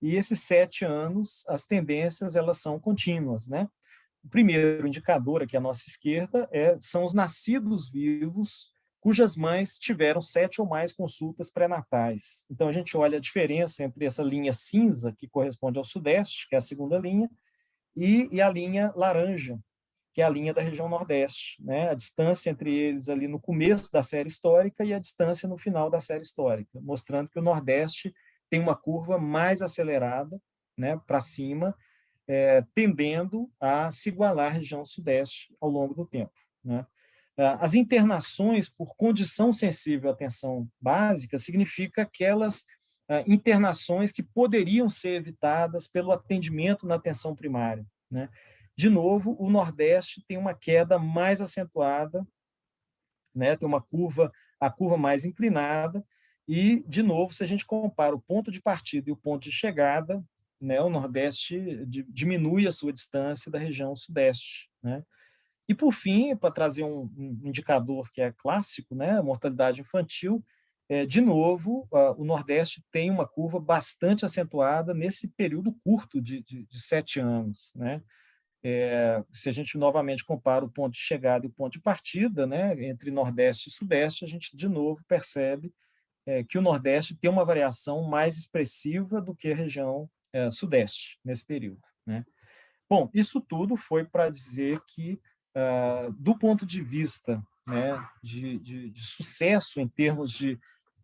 e esses 7 anos, as tendências elas são contínuas, né? O primeiro indicador aqui à nossa esquerda são os nascidos vivos cujas mães tiveram 7 ou mais consultas pré-natais. Então, a gente olha a diferença entre essa linha cinza, que corresponde ao Sudeste, que é a segunda linha, e a linha laranja, que é a linha da região Nordeste, né? A distância entre eles ali no começo da série histórica e a distância no final da série histórica, mostrando que o Nordeste tem uma curva mais acelerada, né, para cima, tendendo a se igualar à região sudeste ao longo do tempo, né? As internações por condição sensível à atenção básica significa aquelas internações que poderiam ser evitadas pelo atendimento na atenção primária, né? De novo, o Nordeste tem uma queda mais acentuada, né? Tem a curva mais inclinada, e, de novo, se a gente compara o ponto de partida e o ponto de chegada, né, o Nordeste diminui a sua distância da região Sudeste, né? E, por fim, para trazer um indicador que é clássico, né, a mortalidade infantil, de novo, o Nordeste tem uma curva bastante acentuada nesse período curto de 7 anos, né? Se a gente novamente compara o ponto de chegada e o ponto de partida, né, entre Nordeste e Sudeste, a gente, de novo, percebe que o Nordeste tem uma variação mais expressiva do que a região Sudeste, nesse período, né? Bom, isso tudo foi para dizer que, do ponto de vista, né, de sucesso em termos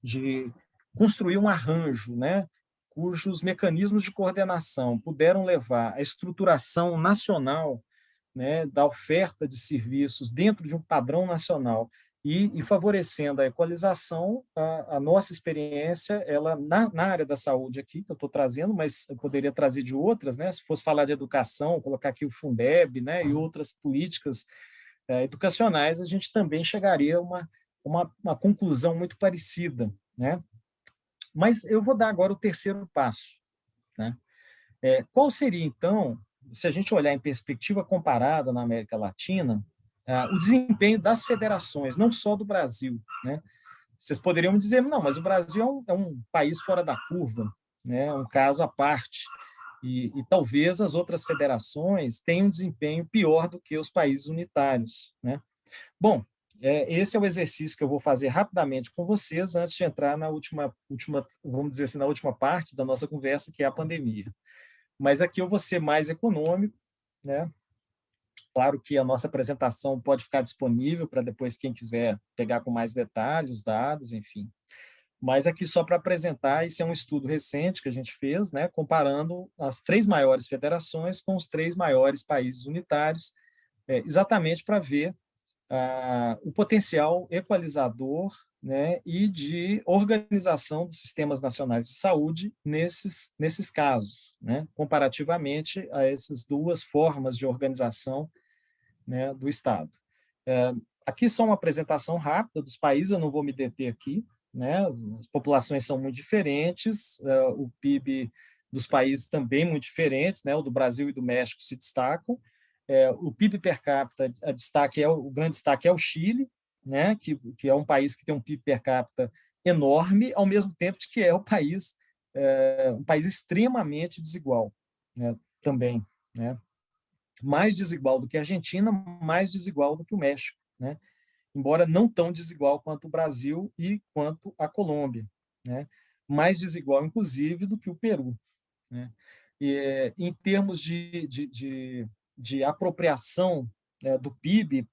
de construir um arranjo, né, cujos mecanismos de coordenação puderam levar à estruturação nacional, né, da oferta de serviços dentro de um padrão nacional e favorecendo a equalização, a nossa experiência, ela na área da saúde aqui, que eu estou trazendo, mas eu poderia trazer de outras, né, se fosse falar de educação, colocar aqui o Fundeb, né, e outras políticas educacionais, a gente também chegaria a uma conclusão muito parecida, né? Mas eu vou dar agora o terceiro passo, né? Qual seria, então, se a gente olhar em perspectiva comparada na América Latina, o desempenho das federações, não só do Brasil, né? Vocês poderiam me dizer, não, mas o Brasil é um país fora da curva, né? Um caso à parte, e talvez as outras federações tenham um desempenho pior do que os países unitários, né? Bom, esse é o exercício que eu vou fazer rapidamente com vocês antes de entrar na última, vamos dizer assim, na última parte da nossa conversa, que é a pandemia. Mas aqui eu vou ser mais econômico, né? Claro que a nossa apresentação pode ficar disponível para depois quem quiser pegar com mais detalhes, dados, enfim. Mas aqui só para apresentar, esse é um estudo recente que a gente fez, né, comparando as 3 maiores federações com os 3 maiores países unitários, exatamente para ver o potencial equalizador, né, e de organização dos sistemas nacionais de saúde nesses casos, né, comparativamente a essas 2 formas de organização, né, do Estado. Aqui só uma apresentação rápida dos países, eu não vou me deter aqui, né, as populações são muito diferentes, o PIB dos países também muito diferentes, né, o do Brasil e do México se destacam. O PIB per capita, o grande destaque é o Chile, né, que é um país que tem um PIB per capita enorme, ao mesmo tempo que é um país extremamente desigual, né, também, né, mais desigual do que a Argentina, mais desigual do que o México, né, embora não tão desigual quanto o Brasil e quanto a Colômbia, né, mais desigual, inclusive, do que o Peru, né. Em termos de apropriação, do PIB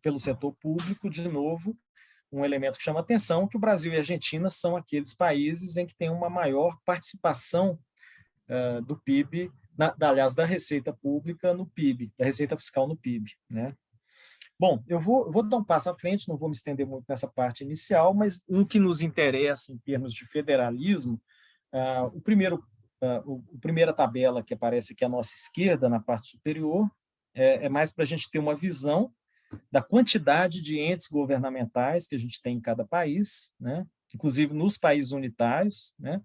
pelo setor público, de novo, um elemento que chama atenção, que o Brasil e a Argentina são aqueles países em que tem uma maior participação do PIB, aliás, da receita pública no PIB, da receita fiscal no PIB, né? Bom, eu vou dar um passo à frente, não vou me estender muito nessa parte inicial, mas um que nos interessa em termos de federalismo, a primeira tabela que aparece aqui à nossa esquerda, na parte superior, é mais para a gente ter uma visão da quantidade de entes governamentais que a gente tem em cada país, né? Inclusive nos países unitários, né?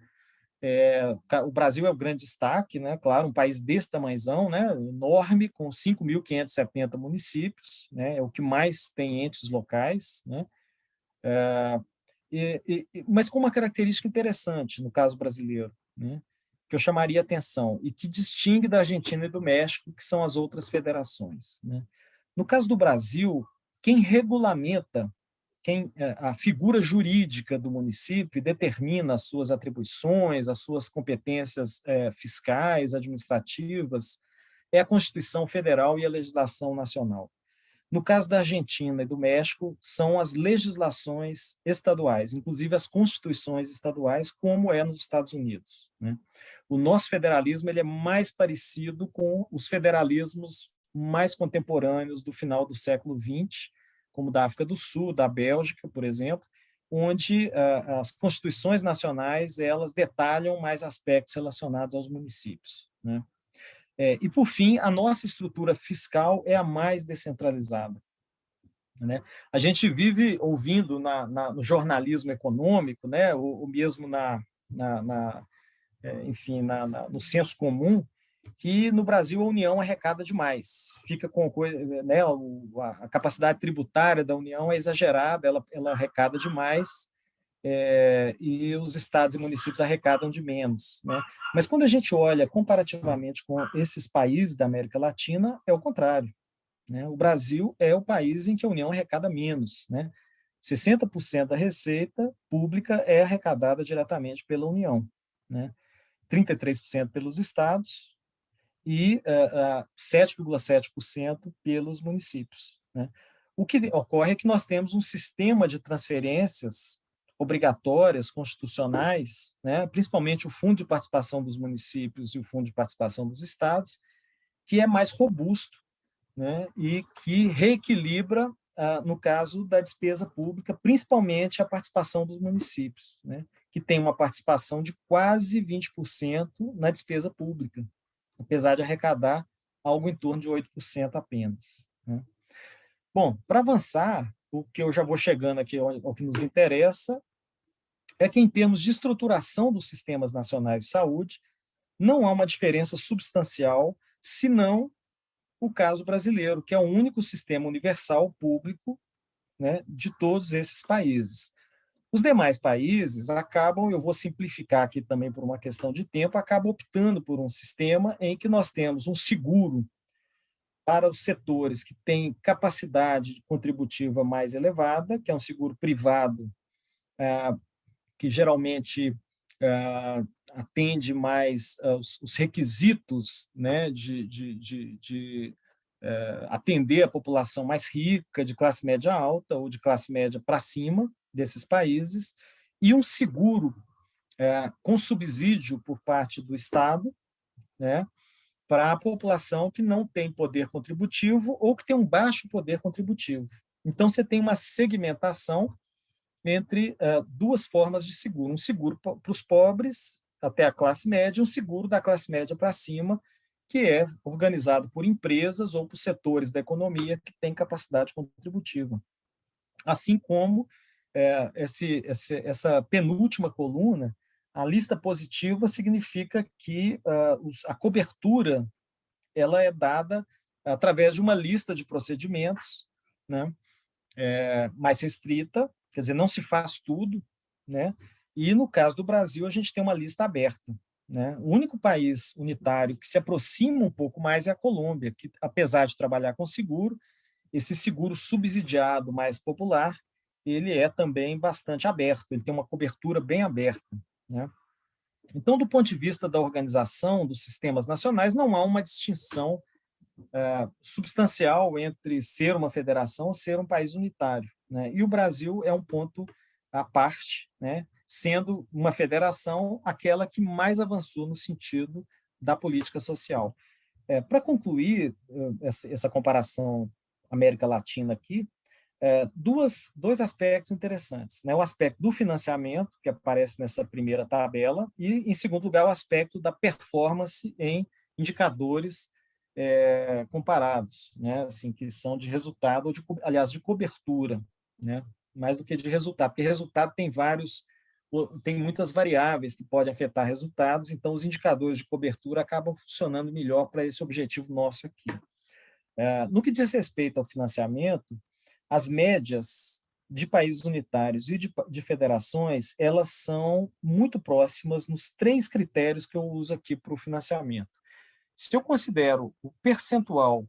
O Brasil é o grande destaque, né? Claro, um país desse tamanhozão, né? Enorme, com 5.570 municípios, né? É o que mais tem entes locais, né? Mas com uma característica interessante no caso brasileiro, né, que eu chamaria atenção e que distingue da Argentina e do México, que são as outras federações, né? No caso do Brasil, quem regulamenta, a figura jurídica do município determina as suas atribuições, as suas competências fiscais, administrativas, é a Constituição Federal e a legislação nacional. No caso da Argentina e do México, são as legislações estaduais, inclusive as constituições estaduais, como é nos Estados Unidos, né? O nosso federalismo ele é mais parecido com os federalismos mais contemporâneos do final do século XX, como da África do Sul, da Bélgica, por exemplo, onde as constituições nacionais elas detalham mais aspectos relacionados aos municípios, né? E, por fim, a nossa estrutura fiscal é a mais descentralizada, né? A gente vive ouvindo no jornalismo econômico, né, ou mesmo enfim, no senso comum, que no Brasil a União arrecada demais, fica com coisa, né, a capacidade tributária da União é exagerada, ela arrecada demais, e os estados e municípios arrecadam de menos, né? Mas quando a gente olha comparativamente com esses países da América Latina, é o contrário, né? O Brasil é o país em que a União arrecada menos, né? 60% da receita pública é arrecadada diretamente pela União, né? 33% pelos estados e 7,7% pelos municípios, né? O que ocorre é que nós temos um sistema de transferências obrigatórias, constitucionais, né? Principalmente o Fundo de Participação dos Municípios e o Fundo de Participação dos Estados, que é mais robusto, né? E que reequilibra, no caso da despesa pública, principalmente a participação dos municípios, né? Que tem uma participação de quase 20% na despesa pública, apesar de arrecadar algo em torno de 8% apenas, né? Bom, para avançar, o que eu já vou chegando aqui ao que nos interessa é que, em termos de estruturação dos sistemas nacionais de saúde, não há uma diferença substancial, senão o caso brasileiro, que é o único sistema universal público, né, de todos esses países. Os demais países acabam, eu vou simplificar aqui também por uma questão de tempo, acabam optando por um sistema em que nós temos um seguro para os setores que têm capacidade contributiva mais elevada, que é um seguro privado, que geralmente atende mais os requisitos, né, de atender a população mais rica, de classe média alta ou de classe média para cima desses países, e um seguro com subsídio por parte do Estado, né, para a população que não tem poder contributivo ou que tem um baixo poder contributivo. Então, você tem uma segmentação entre duas formas de seguro. Um seguro para os pobres, até a classe média, um seguro da classe média para cima, que é organizado por empresas ou por setores da economia que têm capacidade contributiva. Assim como essa penúltima coluna, a lista positiva significa que a cobertura ela é dada através de uma lista de procedimentos, né, mais restrita, quer dizer, não se faz tudo, né? E no caso do Brasil, a gente tem uma lista aberta, né? O único país unitário que se aproxima um pouco mais é a Colômbia, que, apesar de trabalhar com seguro, esse seguro subsidiado mais popular, ele é também bastante aberto, ele tem uma cobertura bem aberta, né? Então, do ponto de vista da organização dos sistemas nacionais, não há uma distinção substancial entre ser uma federação ou ser um país unitário, né? E o Brasil é um ponto à parte, né? Sendo uma federação aquela que mais avançou no sentido da política social. Para concluir essa comparação América Latina aqui, dois aspectos interessantes, né? O aspecto do financiamento, que aparece nessa primeira tabela, e, em segundo lugar, o aspecto da performance em indicadores comparados, né? Assim, que são de resultado, ou aliás, de cobertura, né? Mais do que de resultado, porque resultado tem muitas variáveis que podem afetar resultados, então os indicadores de cobertura acabam funcionando melhor para esse objetivo nosso aqui. No que diz respeito ao financiamento, as médias de países unitários e de federações, elas são muito próximas nos três critérios que eu uso aqui para o financiamento. Se eu considero o percentual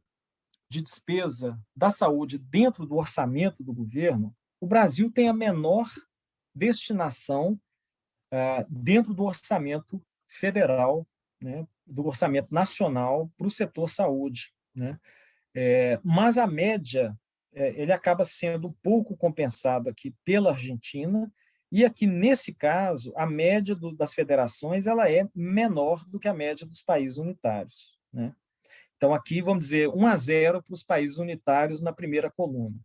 de despesa da saúde dentro do orçamento do governo, o Brasil tem a menor destinação dentro do orçamento federal, né, do orçamento nacional para o setor saúde, né? Mas a média ele acaba sendo um pouco compensado aqui pela Argentina, e aqui, nesse caso, a média das federações ela é menor do que a média dos países unitários, né? Então, aqui, vamos dizer, 1-0 para os países unitários na primeira coluna.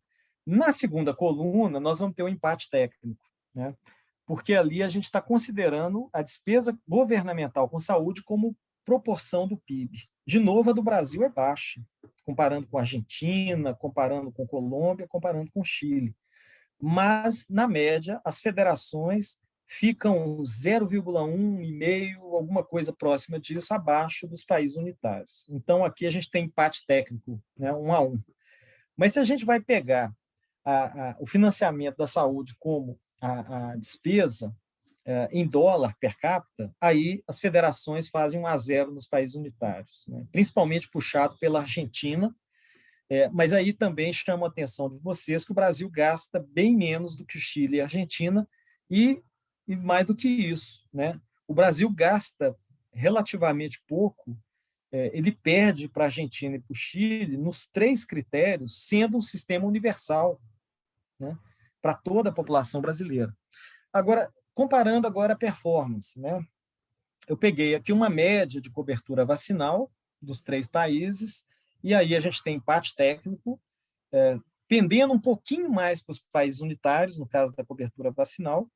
Na segunda coluna, nós vamos ter um empate técnico, né? Porque ali a gente está considerando a despesa governamental com saúde como proporção do PIB. De novo, a do Brasil é baixa, comparando com a Argentina, comparando com a Colômbia, comparando com o Chile. Mas, na média, as federações ficam 0,1,5, alguma coisa próxima disso, abaixo dos países unitários. Então, aqui a gente tem empate técnico, né, 1-1. Mas se a gente vai pegar o financiamento da saúde como a despesa em dólar per capita, aí as federações fazem 1-0 nos países unitários, né? Principalmente puxado pela Argentina, mas aí também chama a atenção de vocês que o Brasil gasta bem menos do que o Chile e a Argentina, e mais do que isso, né? O Brasil gasta relativamente pouco, ele perde para a Argentina e para o Chile nos 3 critérios, sendo um sistema universal, né, para toda a população brasileira. Agora, comparando agora a performance, né? Eu peguei aqui uma média de cobertura vacinal dos 3 países, e aí a gente tem empate técnico, pendendo um pouquinho mais para os países unitários, no caso da cobertura vacinal.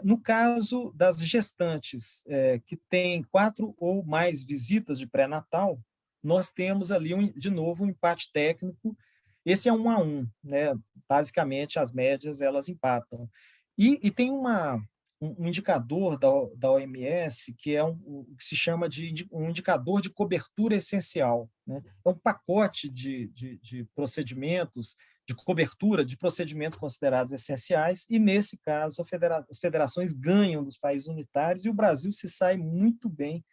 No caso das gestantes que têm 4 ou mais visitas de pré-natal, nós temos ali, de novo, um empate técnico. Esse é 1-1, né? Basicamente, as médias elas empatam. E tem um indicador da OMS, que é o que se chama de um indicador de cobertura essencial, né? É um pacote de procedimentos, de cobertura de procedimentos considerados essenciais, e, nesse caso, as federações ganham dos países unitários, e o Brasil se sai muito bem,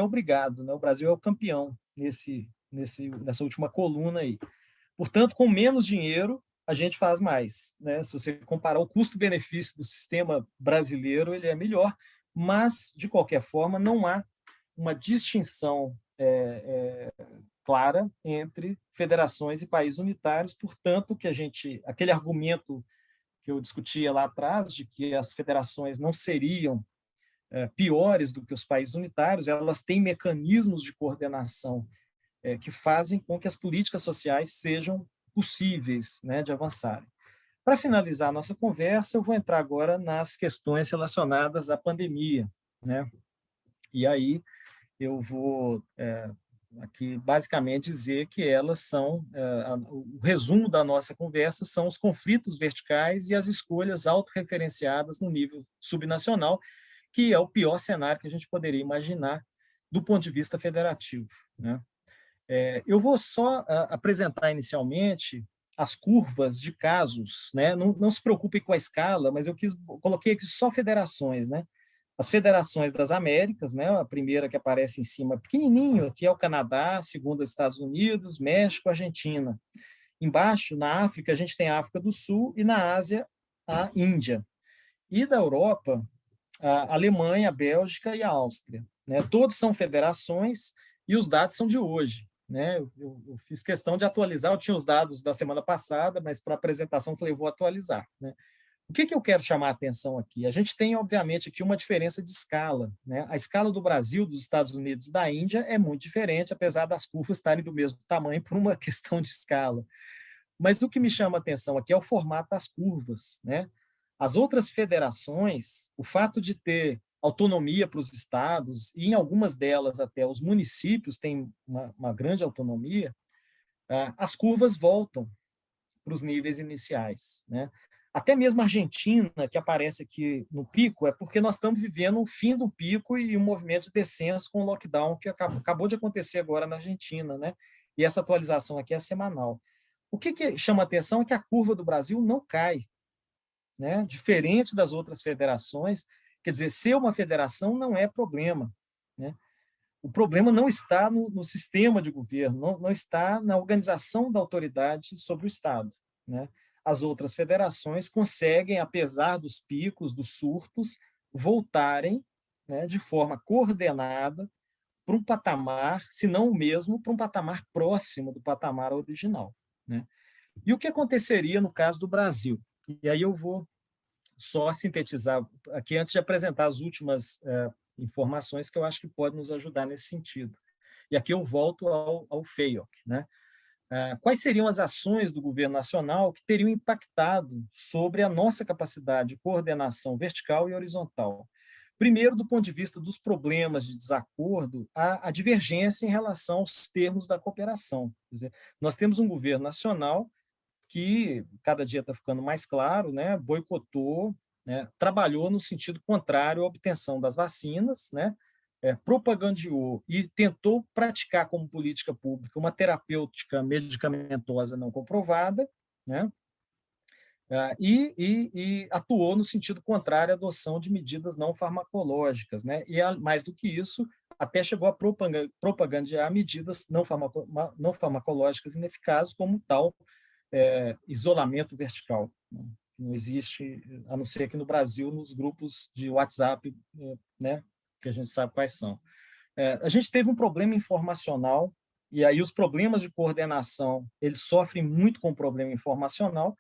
obrigado, né? O Brasil é o campeão nessa última coluna aí. Portanto, com menos dinheiro, a gente faz mais, né? Se você comparar o custo-benefício do sistema brasileiro, ele é melhor, mas, de qualquer forma, não há uma distinção clara entre federações e países unitários, portanto, aquele argumento que eu discutia lá atrás, de que as federações não seriam piores do que os países unitários, elas têm mecanismos de coordenação que fazem com que as políticas sociais sejam possíveis, né, de avançarem. Para finalizar a nossa conversa, eu vou entrar agora nas questões relacionadas à pandemia, né? E aí eu vou aqui basicamente dizer que elas são, o resumo da nossa conversa são os conflitos verticais e as escolhas autorreferenciadas no nível subnacional, que é o pior cenário que a gente poderia imaginar do ponto de vista federativo, né? Eu vou só apresentar inicialmente as curvas de casos, né? Não se preocupem com a escala, mas coloquei aqui só federações, né? As federações das Américas, né? A primeira que aparece em cima, pequenininho, que é o Canadá, a segunda, Estados Unidos, México, Argentina. Embaixo, na África, a gente tem a África do Sul, e na Ásia, a Índia. E da Europa, a Alemanha, a Bélgica e a Áustria, né? Todos são federações, e os dados são de hoje, né? Eu fiz questão de atualizar, eu tinha os dados da semana passada, mas para a apresentação falei, vou atualizar, né? O que eu quero chamar a atenção aqui? A gente tem, obviamente, aqui uma diferença de escala, né? A escala do Brasil, dos Estados Unidos e da Índia é muito diferente, apesar das curvas estarem do mesmo tamanho por uma questão de escala. Mas o que me chama a atenção aqui é o formato das curvas, né? As outras federações, o fato de ter autonomia para os estados, e em algumas delas até os municípios têm uma grande autonomia, as curvas voltam para os níveis iniciais, né? Até mesmo a Argentina, que aparece aqui no pico, é porque nós estamos vivendo o fim do pico e um movimento de descenso com o lockdown que acabou de acontecer agora na Argentina, né? E essa atualização aqui é semanal. O que chama a atenção é que a curva do Brasil não cai, né? Diferente das outras federações, quer dizer, ser uma federação não é problema, né? O problema não está no sistema de governo, não está na organização da autoridade sobre o Estado, né? As outras federações conseguem, apesar dos picos, dos surtos, voltarem, né, de forma coordenada para um patamar, se não o mesmo, para um patamar próximo do patamar original, né? E o que aconteceria no caso do Brasil? E aí eu vou só sintetizar aqui antes de apresentar as últimas informações que eu acho que podem nos ajudar nesse sentido. E aqui eu volto ao FEIOC, né? Quais seriam as ações do governo nacional que teriam impactado sobre a nossa capacidade de coordenação vertical e horizontal? Primeiro, do ponto de vista dos problemas de desacordo, a divergência em relação aos termos da cooperação. Quer dizer, nós temos um governo nacional que, cada dia está ficando mais claro, né, boicotou, né, trabalhou no sentido contrário à obtenção das vacinas, né, propagandeou e tentou praticar como política pública uma terapêutica medicamentosa não comprovada, né, e atuou no sentido contrário à adoção de medidas não farmacológicas, né, e, mais do que isso, até chegou a propagandear medidas não farmacológicas ineficazes, como tal isolamento vertical. Né? Não existe, a não ser aqui no Brasil, nos grupos de WhatsApp, né, que a gente sabe quais são. A gente teve um problema informacional, e aí os problemas de coordenação, eles sofrem muito com o problema informacional,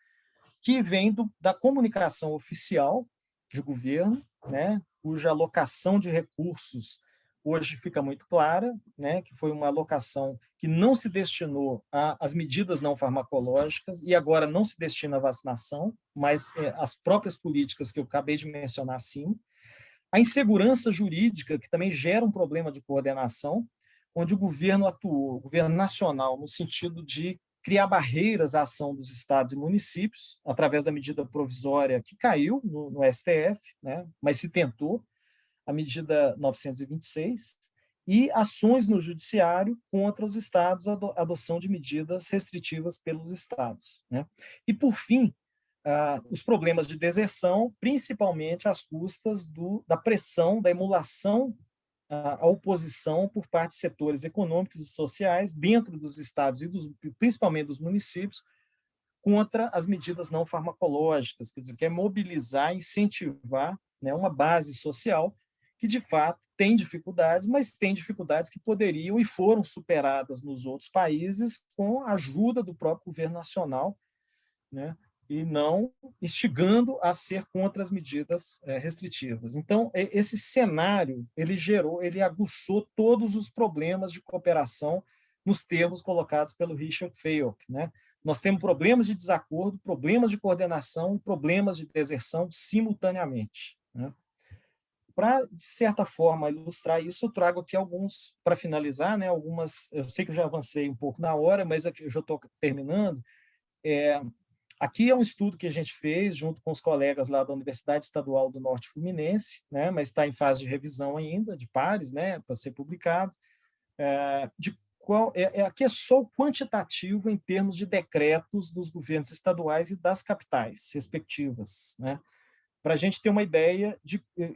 que vem da comunicação oficial de governo, né, cuja alocação de recursos hoje fica muito clara, né, que foi uma alocação que não se destinou às medidas não farmacológicas e agora não se destina à vacinação, mas às próprias políticas que eu acabei de mencionar acima. A insegurança jurídica, que também gera um problema de coordenação, onde o governo atuou, o governo nacional, no sentido de criar barreiras à ação dos estados e municípios, através da medida provisória que caiu no STF, né, mas se tentou, a medida 926, e ações no judiciário contra os estados, a adoção de medidas restritivas pelos estados, né? E, por fim, os problemas de deserção, principalmente às custas da pressão, da emulação à oposição por parte de setores econômicos e sociais dentro dos estados e principalmente dos municípios, contra as medidas não farmacológicas, quer dizer, que é mobilizar, incentivar, né, uma base social que, de fato, tem dificuldades, mas tem dificuldades que poderiam e foram superadas nos outros países com a ajuda do próprio governo nacional, né, e não instigando a ser contra as medidas restritivas. Então, esse cenário, ele aguçou todos os problemas de cooperação nos termos colocados pelo Richard Fayok, né? Nós temos problemas de desacordo, problemas de coordenação e problemas de deserção simultaneamente, né? Para, de certa forma, ilustrar isso, eu trago aqui alguns, para finalizar, né, algumas, eu sei que eu já avancei um pouco na hora, mas aqui eu já estou terminando. Aqui é um estudo que a gente fez junto com os colegas lá da Universidade Estadual do Norte Fluminense, né, mas está em fase de revisão ainda, de pares, né, para ser publicado, aqui é só o quantitativo em termos de decretos dos governos estaduais e das capitais respectivas, né? Para a gente ter uma ideia,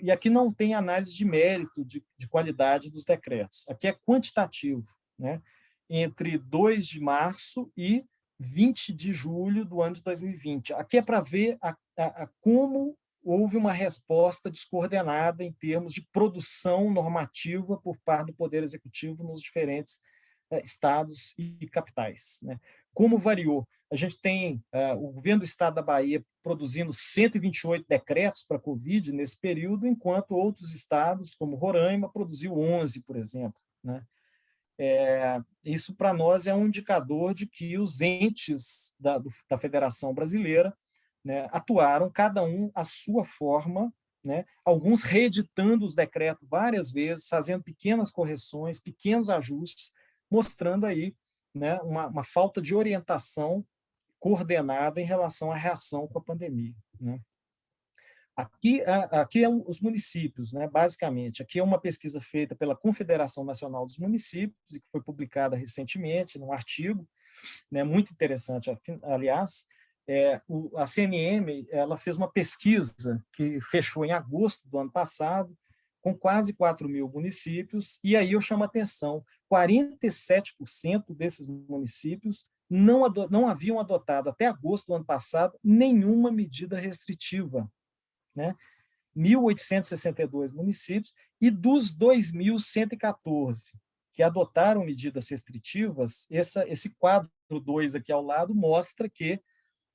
e aqui não tem análise de mérito, de qualidade dos decretos, aqui é quantitativo, né? Entre 2 de março e 20 de julho do ano de 2020. Aqui é para ver como houve uma resposta descoordenada em termos de produção normativa por parte do Poder Executivo nos diferentes estados e capitais, né? Como variou? A gente tem o governo do estado da Bahia produzindo 128 decretos para a Covid nesse período, enquanto outros estados, como Roraima, produziu 11, por exemplo, né? Isso, para nós, é um indicador de que os entes da Federação Brasileira, né, atuaram, cada um à sua forma, né, alguns reeditando os decretos várias vezes, fazendo pequenas correções, pequenos ajustes, mostrando aí, né, uma falta de orientação coordenada em relação à reação com a pandemia, né? Aqui é os municípios, né, basicamente. Aqui é uma pesquisa feita pela Confederação Nacional dos Municípios e que foi publicada recentemente num artigo, né, muito interessante, aliás. A CNM ela fez uma pesquisa que fechou em agosto do ano passado, com quase 4.000 municípios, e aí eu chamo a atenção, 47% desses municípios não haviam adotado, até agosto do ano passado, nenhuma medida restritiva, né? 1.862 municípios, e dos 2.114 que adotaram medidas restritivas, esse quadro 2 aqui ao lado mostra que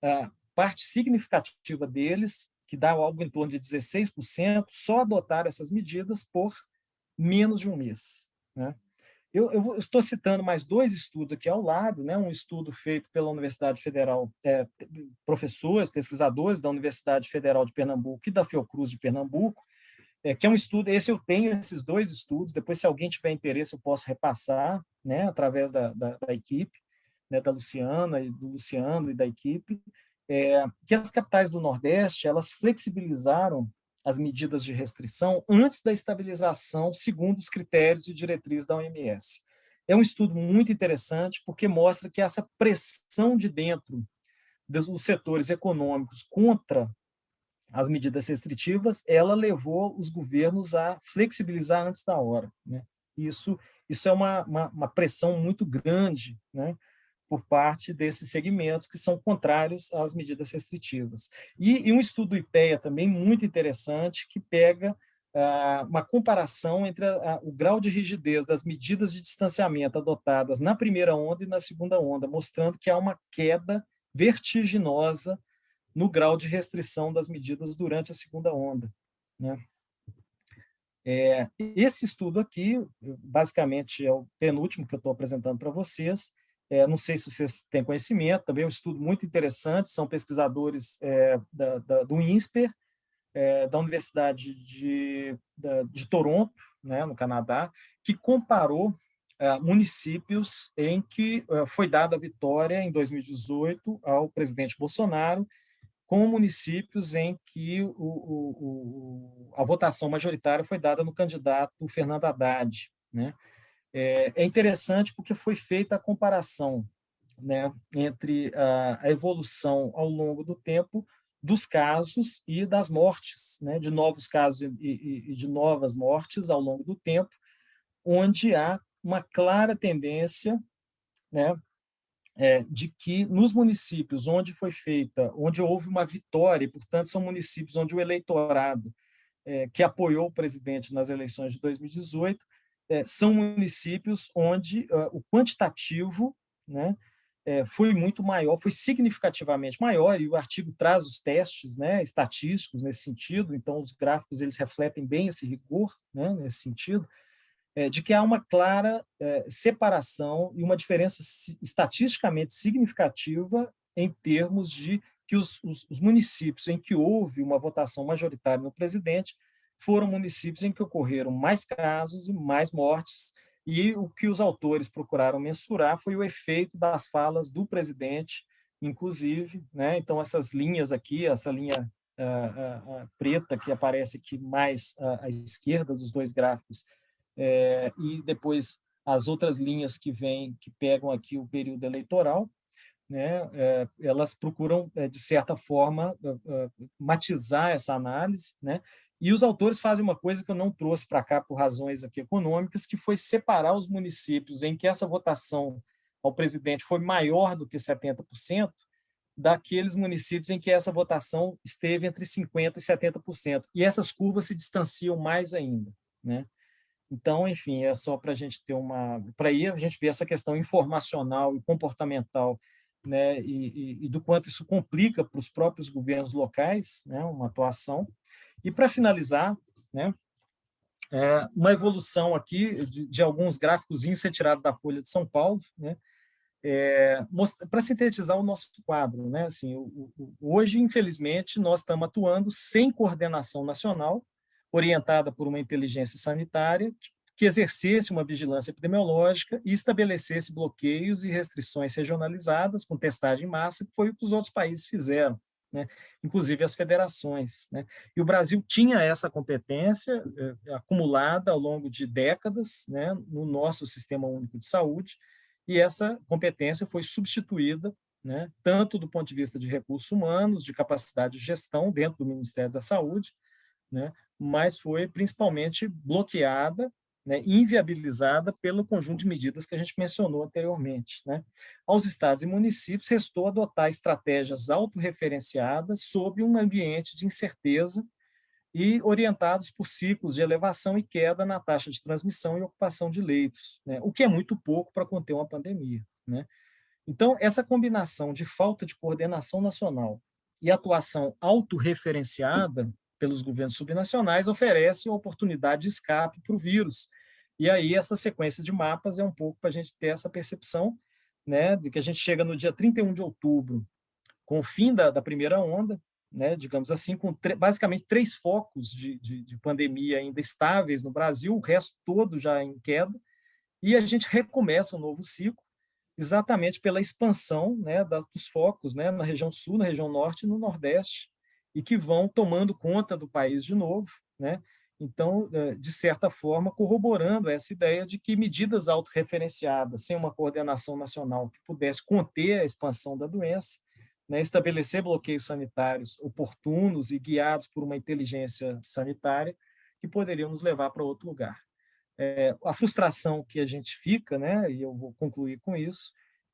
a parte significativa deles, que dá algo em torno de 16%, só adotaram essas medidas por menos de um mês, né? Eu estou citando mais 2 estudos aqui ao lado, né? Um estudo feito pela Universidade Federal, professores, pesquisadores da Universidade Federal de Pernambuco e da Fiocruz de Pernambuco, que é um estudo, esse eu tenho esses 2 estudos, depois se alguém tiver interesse eu posso repassar, né? Através da equipe, né? Da Luciana e do Luciano e da equipe, que as capitais do Nordeste, elas flexibilizaram as medidas de restrição antes da estabilização, segundo os critérios e diretrizes da OMS. É um estudo muito interessante, porque mostra que essa pressão de dentro dos setores econômicos contra as medidas restritivas, ela levou os governos a flexibilizar antes da hora, né? Isso é uma pressão muito grande, né? Por parte desses segmentos que são contrários às medidas restritivas. E um estudo IPEA também muito interessante, que pega uma comparação entre o grau de rigidez das medidas de distanciamento adotadas na primeira onda e na segunda onda, mostrando que há uma queda vertiginosa no grau de restrição das medidas durante a segunda onda, né? Esse estudo aqui, basicamente, é o penúltimo que eu estou apresentando para vocês. Não sei se vocês têm conhecimento, também é um estudo muito interessante, são pesquisadores do INSPER, da Universidade de Toronto, né, no Canadá, que comparou municípios em que foi dada a vitória em 2018 ao presidente Bolsonaro, com municípios em que a votação majoritária foi dada no candidato Fernando Haddad, né? É interessante porque foi feita a comparação, né, entre a evolução ao longo do tempo dos casos e das mortes, né, de novos casos e de novas mortes ao longo do tempo, onde há uma clara tendência, né, de que nos municípios onde houve uma vitória, e, portanto, são municípios onde o eleitorado que apoiou o presidente nas eleições de 2018, são municípios onde o quantitativo, né, foi muito maior, foi significativamente maior, e o artigo traz os testes, né, estatísticos nesse sentido, então os gráficos eles refletem bem esse rigor, né, nesse sentido, de que há uma clara separação e uma diferença estatisticamente significativa em termos de que os municípios em que houve uma votação majoritária no presidente foram municípios em que ocorreram mais casos e mais mortes, e o que os autores procuraram mensurar foi o efeito das falas do presidente, inclusive, né? Então, essas linhas aqui, essa linha preta que aparece aqui mais à esquerda dos 2 gráficos, e depois as outras linhas que pegam aqui o período eleitoral, né, elas procuram, de certa forma, matizar essa análise, né, e os autores fazem uma coisa que eu não trouxe para cá por razões aqui econômicas, que foi separar os municípios em que essa votação ao presidente foi maior do que 70%, daqueles municípios em que essa votação esteve entre 50% e 70%, e essas curvas se distanciam mais ainda, né? Então, enfim, é só para a gente ter para aí a gente ver essa questão informacional e comportamental, né, e do quanto isso complica para os próprios governos locais, né, uma atuação. E para finalizar, né, uma evolução aqui de alguns gráficos retirados da Folha de São Paulo, né, para sintetizar o nosso quadro, né, assim, hoje, infelizmente, nós estamos atuando sem coordenação nacional, orientada por uma inteligência sanitária que exercesse uma vigilância epidemiológica e estabelecesse bloqueios e restrições regionalizadas com testagem em massa, que foi o que os outros países fizeram, né? Inclusive as federações, né? E o Brasil tinha essa competência acumulada ao longo de décadas, né, no nosso Sistema Único de Saúde, e essa competência foi substituída, né, tanto do ponto de vista de recursos humanos, de capacidade de gestão dentro do Ministério da Saúde, né, mas foi principalmente bloqueada, né, inviabilizada pelo conjunto de medidas que a gente mencionou anteriormente, né. Aos estados e municípios restou adotar estratégias autorreferenciadas sob um ambiente de incerteza e orientados por ciclos de elevação e queda na taxa de transmissão e ocupação de leitos, né, o que é muito pouco para conter uma pandemia, né. Então, essa combinação de falta de coordenação nacional e atuação autorreferenciada pelos governos subnacionais oferece uma oportunidade de escape para o vírus. E aí, essa sequência de mapas é um pouco para a gente ter essa percepção, né, de que a gente chega no dia 31 de outubro, com o fim da primeira onda, né, digamos assim, com basicamente 3 focos de pandemia ainda estáveis no Brasil, o resto todo já em queda, e a gente recomeça um novo ciclo, exatamente pela expansão, né, dos focos, né, na região sul, na região norte e no nordeste, e que vão tomando conta do país de novo, né? Então, de certa forma, corroborando essa ideia de que medidas autorreferenciadas, sem uma coordenação nacional que pudesse conter a expansão da doença, né, estabelecer bloqueios sanitários oportunos e guiados por uma inteligência sanitária, que poderiam nos levar para outro lugar. A frustração que a gente fica, né, e eu vou concluir com isso,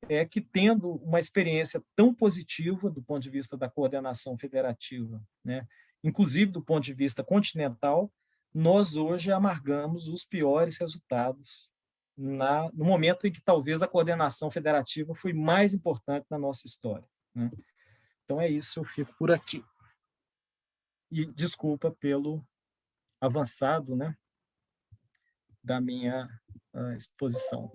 é que tendo uma experiência tão positiva do ponto de vista da coordenação federativa, né, inclusive do ponto de vista continental, nós hoje amargamos os piores resultados no momento em que talvez a coordenação federativa foi mais importante na nossa história, né? Então é isso, eu fico por aqui. E desculpa pelo avançado, né, da minha exposição.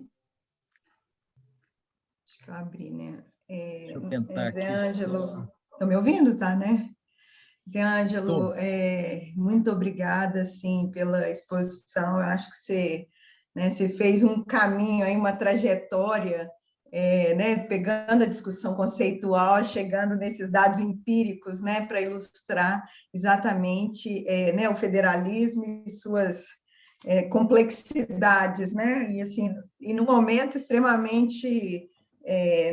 Acho que eu abri, né? Deixa eu tentar Zé aqui. Ângelo, estão me ouvindo, tá, né? Zé Ângelo, muito obrigada, assim, pela exposição. Eu acho que você, né, você fez um caminho aí, uma trajetória, né, pegando a discussão conceitual, chegando nesses dados empíricos, né, para ilustrar exatamente, né, o federalismo e suas complexidades, né, e assim, e num momento extremamente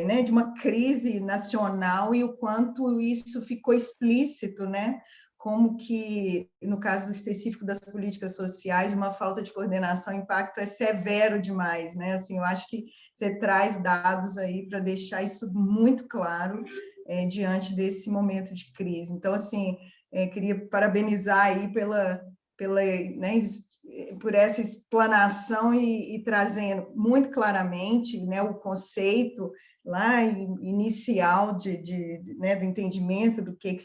né, de uma crise nacional e o quanto isso ficou explícito, né, como que, no caso específico das políticas sociais, uma falta de coordenação, o impacto é severo demais, né, assim, eu acho que você traz dados aí para deixar isso muito claro diante desse momento de crise. Então, assim, queria parabenizar aí né, por essa explanação e trazendo muito claramente, né, o conceito lá inicial né, do entendimento do que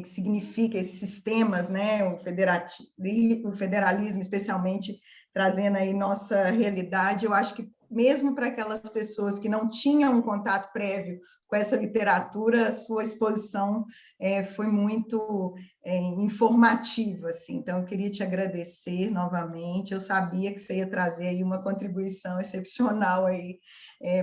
significa esses sistemas, né, o federalismo, especialmente trazendo aí nossa realidade. Eu acho que mesmo para aquelas pessoas que não tinham um contato prévio com essa literatura, a sua exposição foi muito informativa, assim. Então, eu queria te agradecer novamente. Eu sabia que você ia trazer aí uma contribuição excepcional aí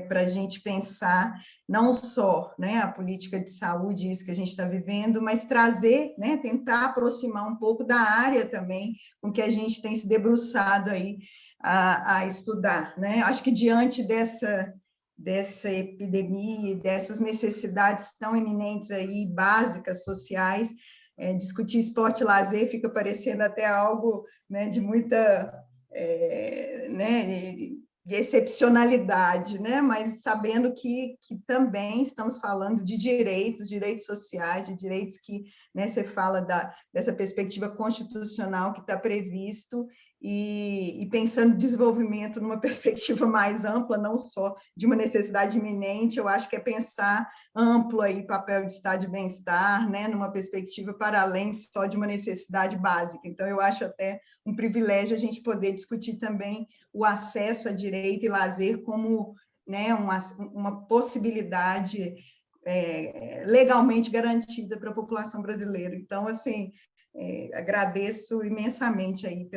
para a gente pensar não só, né, a política de saúde, isso que a gente está vivendo, mas trazer, né, tentar aproximar um pouco da área também com que a gente tem se debruçado aí a estudar, né? Acho que diante dessa epidemia, dessas necessidades tão eminentes aí, básicas, sociais, discutir esporte e lazer fica parecendo até algo, né, de muita, né, de excepcionalidade, né? Mas sabendo que também estamos falando de direitos sociais, de direitos que, né, você fala dessa perspectiva constitucional que está previsto, e pensando desenvolvimento numa perspectiva mais ampla, não só de uma necessidade iminente, eu acho que é pensar amplo aí papel de estado de bem-estar, né, numa perspectiva para além só de uma necessidade básica. Então, eu acho até um privilégio a gente poder discutir também o acesso a direito e lazer como, né, uma possibilidade legalmente garantida para a população brasileira. Então, assim, agradeço imensamente aí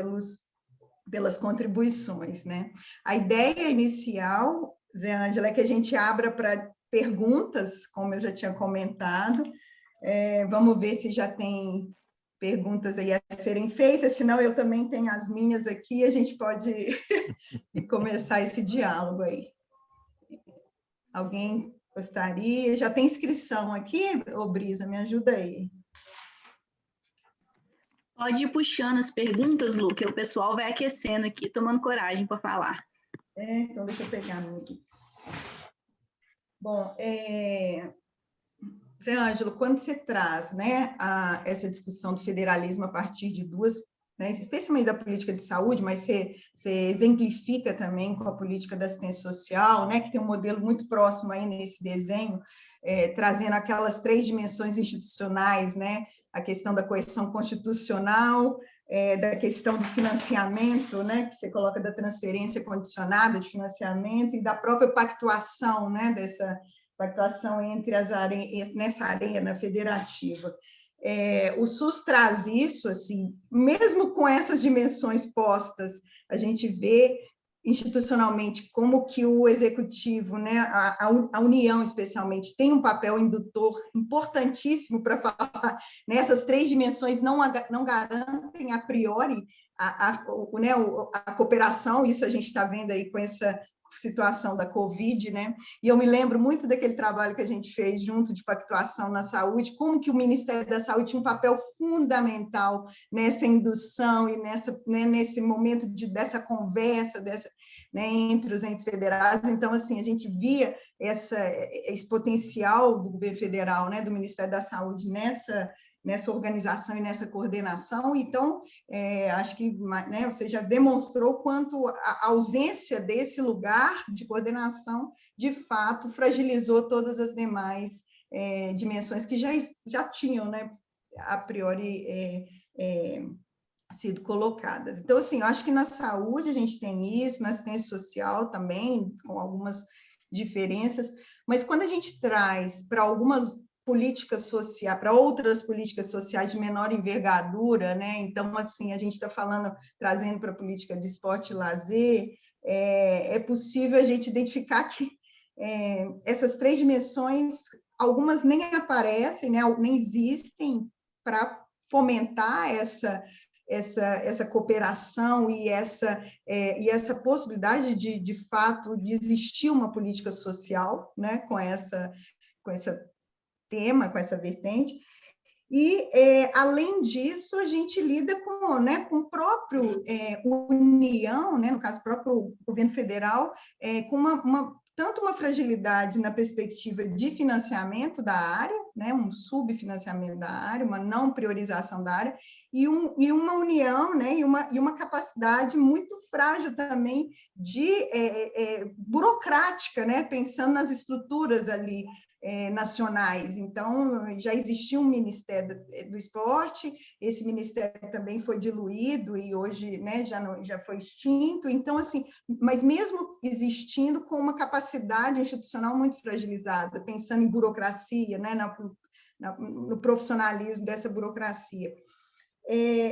pelas contribuições, né? A ideia inicial, Zé Ângela, é que a gente abra para perguntas, como eu já tinha comentado. Vamos ver se já tem perguntas aí a serem feitas, senão eu também tenho as minhas aqui, a gente pode começar esse diálogo aí. Alguém gostaria? Já tem inscrição aqui, ô Brisa, me ajuda aí. Pode ir puxando as perguntas, Lu, que o pessoal vai aquecendo aqui, tomando coragem para falar. Então deixa eu pegar a minha aqui. Bom, Zé Ângelo, quando você traz, né, essa discussão do federalismo a partir de duas né, especialmente da política de saúde, mas você exemplifica também com a política da assistência social, né, que tem um modelo muito próximo aí nesse desenho, trazendo aquelas 3 dimensões institucionais, né, a questão da coerção constitucional, da questão do financiamento, né, que você coloca da transferência condicionada de financiamento e da própria pactuação, né, dessa pactuação entre nessa arena federativa. O SUS traz isso, assim, mesmo com essas dimensões postas, a gente vê institucionalmente como que o executivo, né, a União especialmente, tem um papel indutor importantíssimo para falar nessas 3 dimensões, não garantem a priori a cooperação, isso a gente está vendo aí com essa situação da Covid, né? E eu me lembro muito daquele trabalho que a gente fez junto de pactuação na saúde, como que o Ministério da Saúde tinha um papel fundamental nessa indução e nesse momento dessa conversa, né, entre os entes federados. Então, assim, a gente via esse potencial do governo federal, né, do Ministério da Saúde nessa organização e nessa coordenação. Então, acho que, né, você já demonstrou quanto a ausência desse lugar de coordenação, de fato, fragilizou todas as demais dimensões que já tinham, né, a priori, sido colocadas. Então, assim, eu acho que na saúde a gente tem isso, na assistência social também, com algumas diferenças, mas quando a gente traz para algumas políticas sociais, para outras políticas sociais de menor envergadura, né? Então, assim, a gente está trazendo para a política de esporte e lazer, é possível a gente identificar que essas 3 dimensões, algumas nem aparecem, né? Nem existem para fomentar essa cooperação e essa possibilidade de fato, de existir uma política social, né? com essa tema, com essa vertente. E, além disso, a gente lida com o próprio União, né, no caso, o próprio governo federal, com tanto uma fragilidade na perspectiva de financiamento da área, né, um subfinanciamento da área, uma não priorização da área, e uma união, né, e uma capacidade muito frágil também de burocrática, né, pensando nas estruturas ali nacionais. Então, já existia um Ministério do Esporte, esse ministério também foi diluído e hoje, né, já foi extinto. Então, assim, mas mesmo existindo com uma capacidade institucional muito fragilizada, pensando em burocracia, né, no profissionalismo dessa burocracia.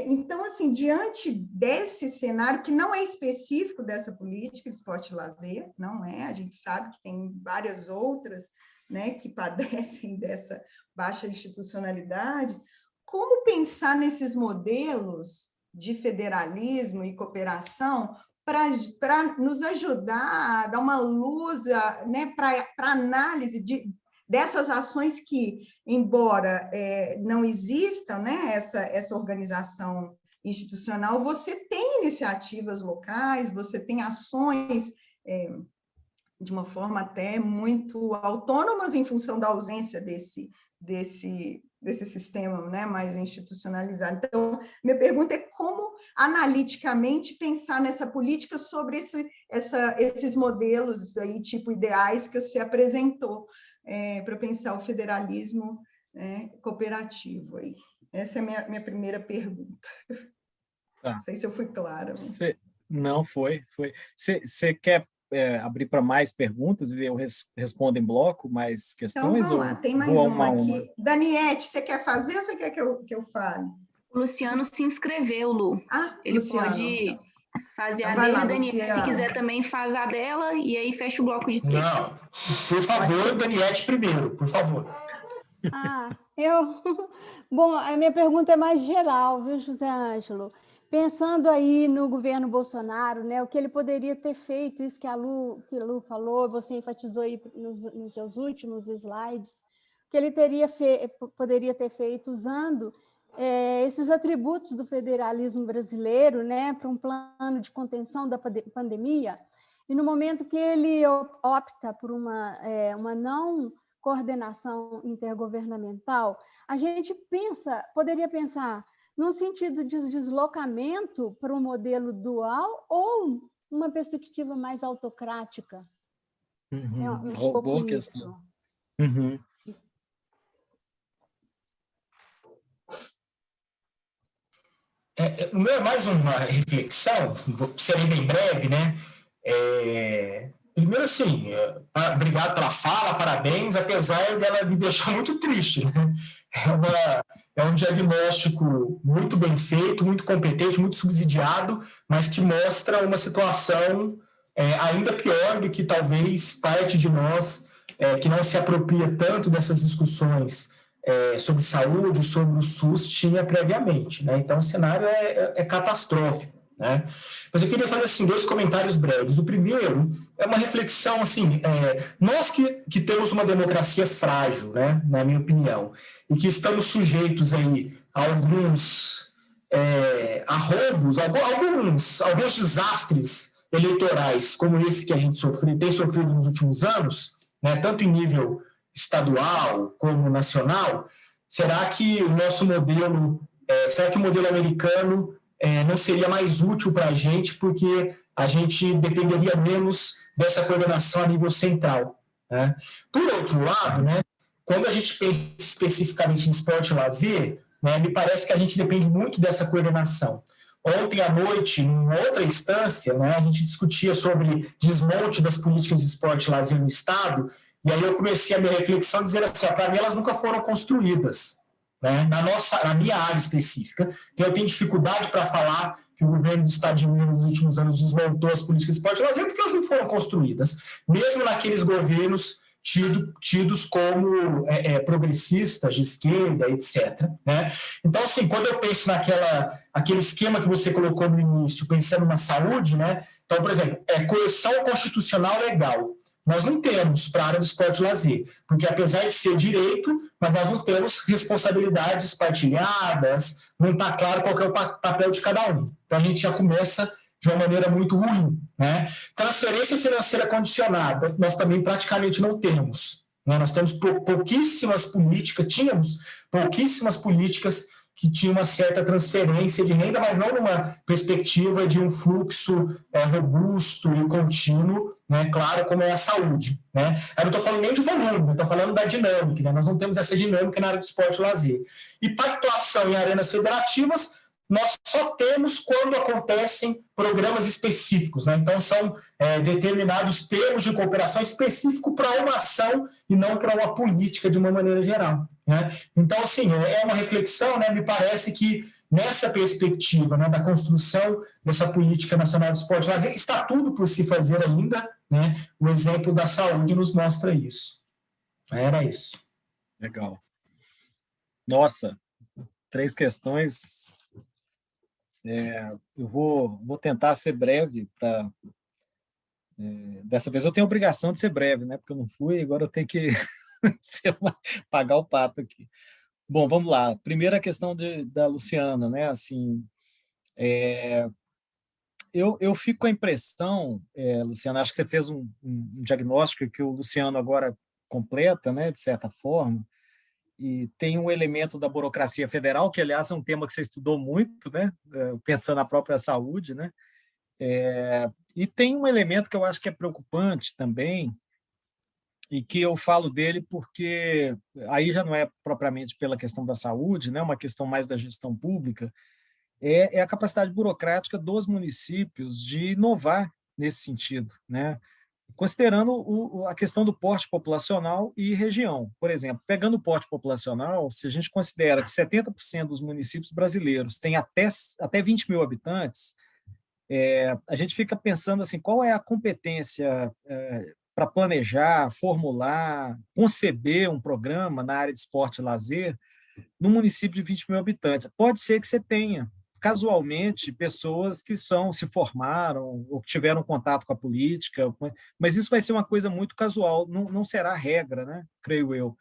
Então, assim, diante desse cenário, que não é específico dessa política de esporte e lazer, não é, a gente sabe que tem várias outras, né, que padecem dessa baixa institucionalidade, como pensar nesses modelos de federalismo e cooperação para nos ajudar a dar uma luz, né, para análise dessas ações que, embora não existam, né, essa organização institucional, você tem iniciativas locais, você tem ações de uma forma até muito autônomas em função da ausência desse sistema, né, mais institucionalizado. Então, minha pergunta é como, analiticamente, pensar nessa política sobre esses modelos aí, tipo ideais que você apresentou, para pensar o federalismo, né, cooperativo. Aí. Essa é a minha primeira pergunta. Tá. Não sei se eu fui clara. Não foi. Você quer abrir para mais perguntas e eu respondo em bloco mais questões? Então, vamos lá, tem mais uma aqui. Daniete, você quer fazer ou você quer que eu fale? O Luciano se inscreveu, Lu. Ele Luciano. Pode fazer então, a dele, lá, Daniete, Luciano. se quiser também faz a dela, e aí fecha o bloco de texto. Não, por favor, Daniete primeiro, por favor. Bom, a minha pergunta é mais geral, viu, José Ângelo? Pensando aí no governo Bolsonaro, né, o que ele poderia ter feito, isso que a Lu falou, você enfatizou aí nos seus últimos slides, o que ele poderia ter feito usando esses atributos do federalismo brasileiro, né, para um plano de contenção da pandemia, e no momento que ele opta por uma não coordenação intergovernamental, a gente poderia pensar no sentido de deslocamento para um modelo dual ou uma perspectiva mais autocrática? Um pouco Boa isso. questão. Uhum. O meu é mais uma reflexão, serei bem breve, né? Primeiro, assim, obrigado pela fala, parabéns, apesar dela me deixar muito triste, né? É um diagnóstico muito bem feito, muito competente, muito subsidiado, mas que mostra uma situação ainda pior do que talvez parte de nós que não se apropria tanto dessas discussões sobre saúde, sobre o SUS, tinha previamente, né? Então, o cenário é catastrófico, né? Mas eu queria fazer assim, 2 comentários breves. O primeiro é uma reflexão, assim, nós que temos uma democracia frágil, né, na minha opinião, e que estamos sujeitos aí a alguns roubos, alguns desastres eleitorais, como esse que a gente tem sofrido nos últimos anos, né, tanto em nível estadual como nacional, será que o nosso modelo, será que o modelo americano não seria mais útil para a gente, porque a gente dependeria menos dessa coordenação a nível central, né? Por outro lado, né, quando a gente pensa especificamente em esporte e lazer, né, me parece que a gente depende muito dessa coordenação. Ontem à noite, em outra instância, né, a gente discutia sobre desmonte das políticas de esporte e lazer no Estado, e aí eu comecei a minha reflexão dizendo assim, para mim elas nunca foram construídas, né, na minha área específica. Então eu tenho dificuldade para falar que o governo do Estado de Minas nos últimos anos desmontou as políticas de esporte e lazer porque elas não foram construídas, mesmo naqueles governos tidos como progressistas, de esquerda, etc. Né? Então, assim, quando eu penso aquele esquema que você colocou no início, pensando na saúde, né? Então, por exemplo, coerção constitucional legal. Nós não temos para a área do esporte e lazer, porque apesar de ser direito, mas nós não temos responsabilidades partilhadas, não está claro qual é o papel de cada um. Então, a gente já começa de uma maneira muito ruim, né? Transferência financeira condicionada, nós também praticamente não temos, né? Nós temos pouquíssimas políticas que tinham uma certa transferência de renda, mas não numa perspectiva de um fluxo robusto e contínuo, né? Claro, como é a saúde, né? Eu não estou falando nem de volume, estou falando da dinâmica, né? Nós não temos essa dinâmica na área do esporte e lazer. E pactuação em arenas federativas, nós só temos quando acontecem programas específicos, né? Então, são determinados termos de cooperação específico para uma ação e não para uma política de uma maneira geral, né? Então, assim, é uma reflexão, né? Me parece que nessa perspectiva, né, da construção dessa política nacional de esporte e lazer, está tudo por se fazer ainda, né? O exemplo da saúde nos mostra isso. Era isso. Legal. Nossa, 3 questões. Eu vou tentar ser breve para dessa vez eu tenho a obrigação de ser breve, né? Porque eu não fui, agora eu tenho que pagar o pato aqui. Bom, vamos lá. Primeira questão da Luciana, né? Assim, eu fico com a impressão, Luciana, acho que você fez um diagnóstico que o Luciano agora completa, né? De certa forma. E tem um elemento da burocracia federal, que, aliás, é um tema que você estudou muito, né? Pensando na própria saúde, né? E tem um elemento que eu acho que é preocupante também, e que eu falo dele porque aí já não é propriamente pela questão da saúde, né? Uma questão mais da gestão pública, é a capacidade burocrática dos municípios de inovar nesse sentido, né? Considerando a questão do porte populacional e região. Por exemplo, pegando o porte populacional, se a gente considera que 70% dos municípios brasileiros têm até 20 mil habitantes, a gente fica pensando assim, qual é a competência para planejar, formular, conceber um programa na área de esporte e lazer no município de 20 mil habitantes. Pode ser que você tenha, casualmente, pessoas que se formaram ou que tiveram contato com a política, mas isso vai ser uma coisa muito casual, não será regra, né? Creio eu.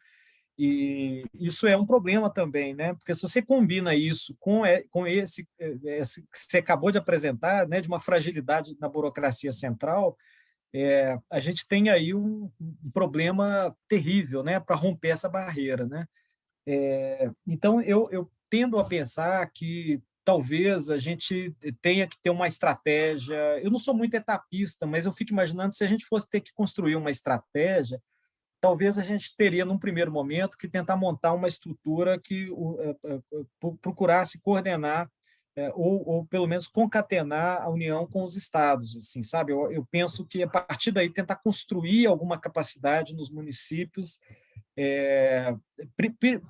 E isso é um problema também, né? Porque se você combina isso com esse que você acabou de apresentar, né, de uma fragilidade na burocracia central, a gente tem aí um problema terrível, né, para romper essa barreira, né? Então, eu tendo a pensar que talvez a gente tenha que ter uma estratégia. Eu não sou muito etapista, mas eu fico imaginando se a gente fosse ter que construir uma estratégia, talvez a gente teria, num primeiro momento, que tentar montar uma estrutura que procurasse coordenar ou pelo menos concatenar a União com os estados, assim, sabe? Eu penso que, a partir daí, tentar construir alguma capacidade nos municípios,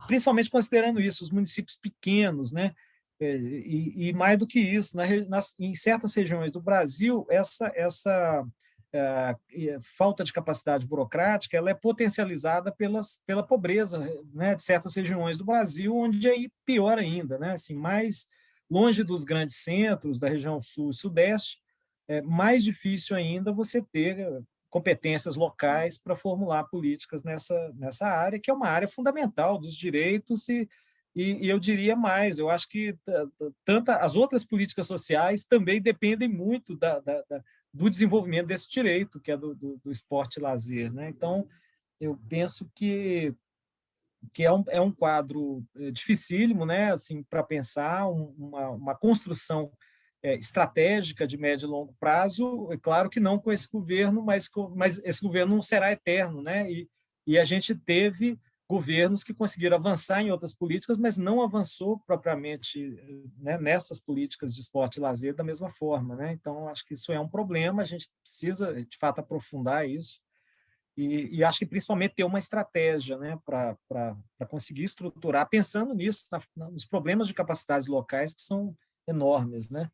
principalmente considerando isso, os municípios pequenos, né? E mais do que isso, em certas regiões do Brasil, essa falta de capacidade burocrática ela é potencializada pela pobreza, né, de certas regiões do Brasil, onde é pior ainda, né? Assim, mais longe dos grandes centros da região sul e sudeste, é mais difícil ainda você ter competências locais para formular políticas nessa área, que é uma área fundamental dos direitos e eu diria mais, eu acho que as outras políticas sociais também dependem muito do desenvolvimento desse direito, que é do esporte e lazer, né? Então, eu penso que é um quadro dificílimo, né? Assim, para pensar uma construção estratégica de médio e longo prazo, é claro que não com esse governo, mas esse governo não será eterno, né? E a gente teve governos que conseguiram avançar em outras políticas, mas não avançou propriamente, né, nessas políticas de esporte e lazer da mesma forma, né? Então, acho que isso é um problema, a gente precisa, de fato, aprofundar isso e acho que principalmente ter uma estratégia, né, para conseguir estruturar, pensando nisso, nos problemas de capacidades locais que são enormes, né?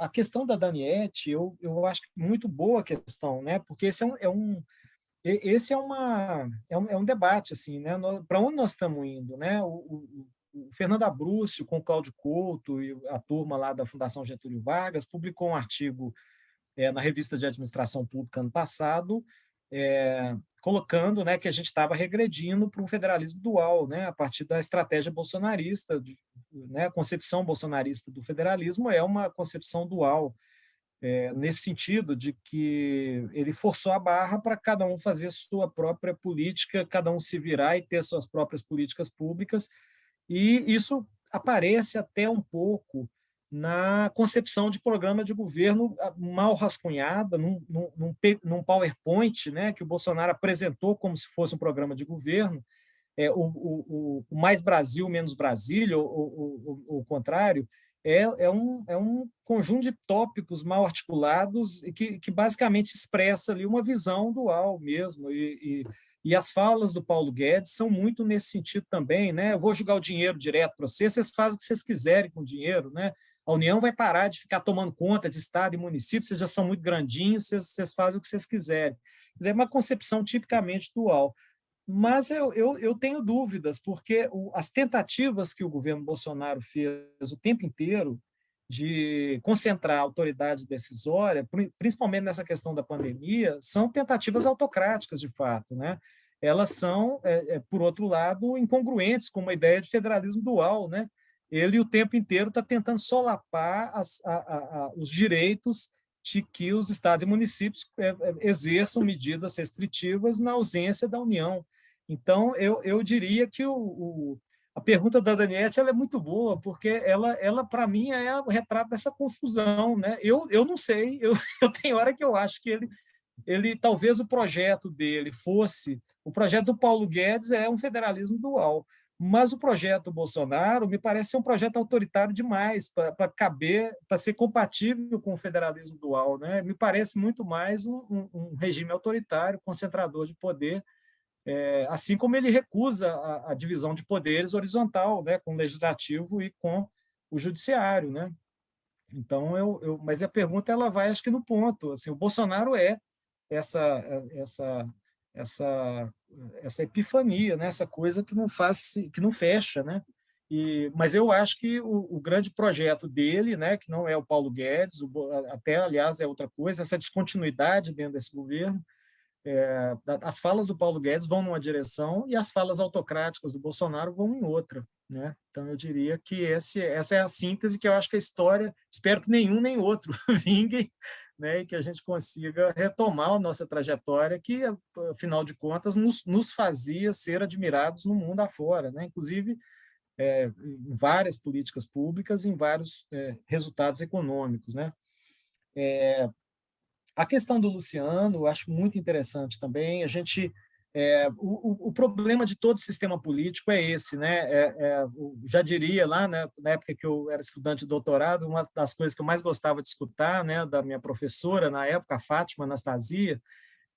A questão da Daniete, eu acho muito boa a questão, né? Porque esse é um debate, assim, né? Para onde nós estamos indo, né? O Fernando Abrúcio, com o Cláudio Couto e a turma lá da Fundação Getúlio Vargas, publicou um artigo na Revista de Administração Pública ano passado, colocando, né, que a gente estava regredindo para um federalismo dual, né, a partir da estratégia bolsonarista, né, a concepção bolsonarista do federalismo é uma concepção dual, nesse sentido de que ele forçou a barra para cada um fazer sua própria política, cada um se virar e ter suas próprias políticas públicas, e isso aparece até um pouco na concepção de programa de governo mal rascunhada, num PowerPoint, né, que o Bolsonaro apresentou como se fosse um programa de governo, o Mais Brasil, Menos Brasília, ou o contrário, é um conjunto de tópicos mal articulados e que basicamente expressa ali uma visão dual mesmo. E as falas do Paulo Guedes são muito nesse sentido também, né? Eu vou jogar o dinheiro direto para vocês, vocês fazem o que vocês quiserem com o dinheiro, né? A União vai parar de ficar tomando conta de Estado e município, vocês já são muito grandinhos, vocês fazem o que vocês quiserem. Quer dizer, é uma concepção tipicamente dual. Mas eu tenho dúvidas, porque as tentativas que o governo Bolsonaro fez o tempo inteiro de concentrar a autoridade decisória, principalmente nessa questão da pandemia, são tentativas autocráticas, de fato, né? Elas são, por outro lado, incongruentes com uma ideia de federalismo dual, né? Ele o tempo inteiro está tentando solapar os direitos de que os estados e municípios exerçam medidas restritivas na ausência da União. Então, eu diria que a pergunta da Daniete ela é muito boa, porque ela para mim, é o retrato dessa confusão, né? Eu não sei, eu tenho hora que eu acho que ele talvez o projeto dele fosse... O projeto do Paulo Guedes é um federalismo dual, mas o projeto do Bolsonaro me parece ser um projeto autoritário demais para caber, para ser compatível com o federalismo dual, né? Me parece muito mais um regime autoritário, concentrador de poder, assim como ele recusa a divisão de poderes horizontal, né, com o legislativo e com o judiciário, né? Então, mas a pergunta ela vai, acho que no ponto. Assim, o Bolsonaro é essa epifania, né? Essa coisa que não fecha, né? Mas eu acho que o grande projeto dele, né, que não é o Paulo Guedes, até aliás é outra coisa, essa descontinuidade dentro desse governo. As falas do Paulo Guedes vão numa direção e as falas autocráticas do Bolsonaro vão em outra. né? Então, eu diria que essa é a síntese que eu acho que a história, espero que nenhum nem outro vinguem, né? E que a gente consiga retomar a nossa trajetória, que, afinal de contas, nos fazia ser admirados no mundo afora, né? Inclusive, em várias políticas públicas, em vários resultados econômicos, né? A questão do Luciano, eu acho muito interessante também. A gente, o problema de todo sistema político é esse, né? Já diria lá, né, na época que eu era estudante de doutorado, uma das coisas que eu mais gostava de escutar, né, da minha professora na época, a Fátima Anastasia,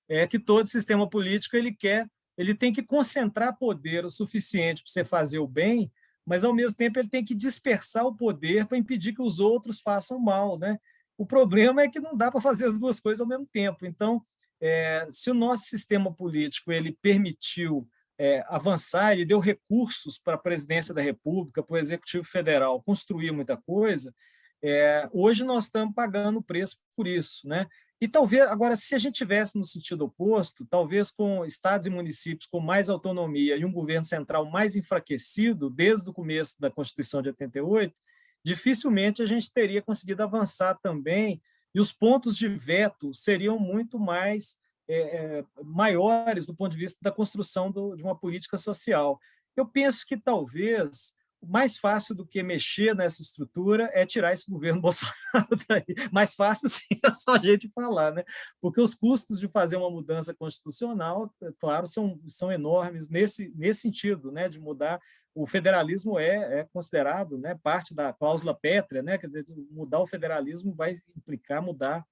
é que todo sistema político ele tem que concentrar poder o suficiente para você fazer o bem, mas ao mesmo tempo ele tem que dispersar o poder para impedir que os outros façam mal, né? O problema é que não dá para fazer as duas coisas ao mesmo tempo. Então, se o nosso sistema político ele permitiu avançar, ele deu recursos para a presidência da República, para o Executivo Federal construir muita coisa, hoje nós estamos pagando o preço por isso, né? E talvez, agora, se a gente tivesse no sentido oposto, talvez com estados e municípios com mais autonomia e um governo central mais enfraquecido, desde o começo da Constituição de 88, dificilmente a gente teria conseguido avançar também, e os pontos de veto seriam muito mais maiores do ponto de vista da construção de uma política social. Eu penso que talvez mais fácil do que mexer nessa estrutura é tirar esse governo Bolsonaro daí. Mais fácil, sim, é só a gente falar, né? Porque os custos de fazer uma mudança constitucional, claro, são enormes nesse sentido, né? De mudar. O federalismo é considerado, né, parte da cláusula pétrea, né? Quer dizer, mudar o federalismo vai implicar mudar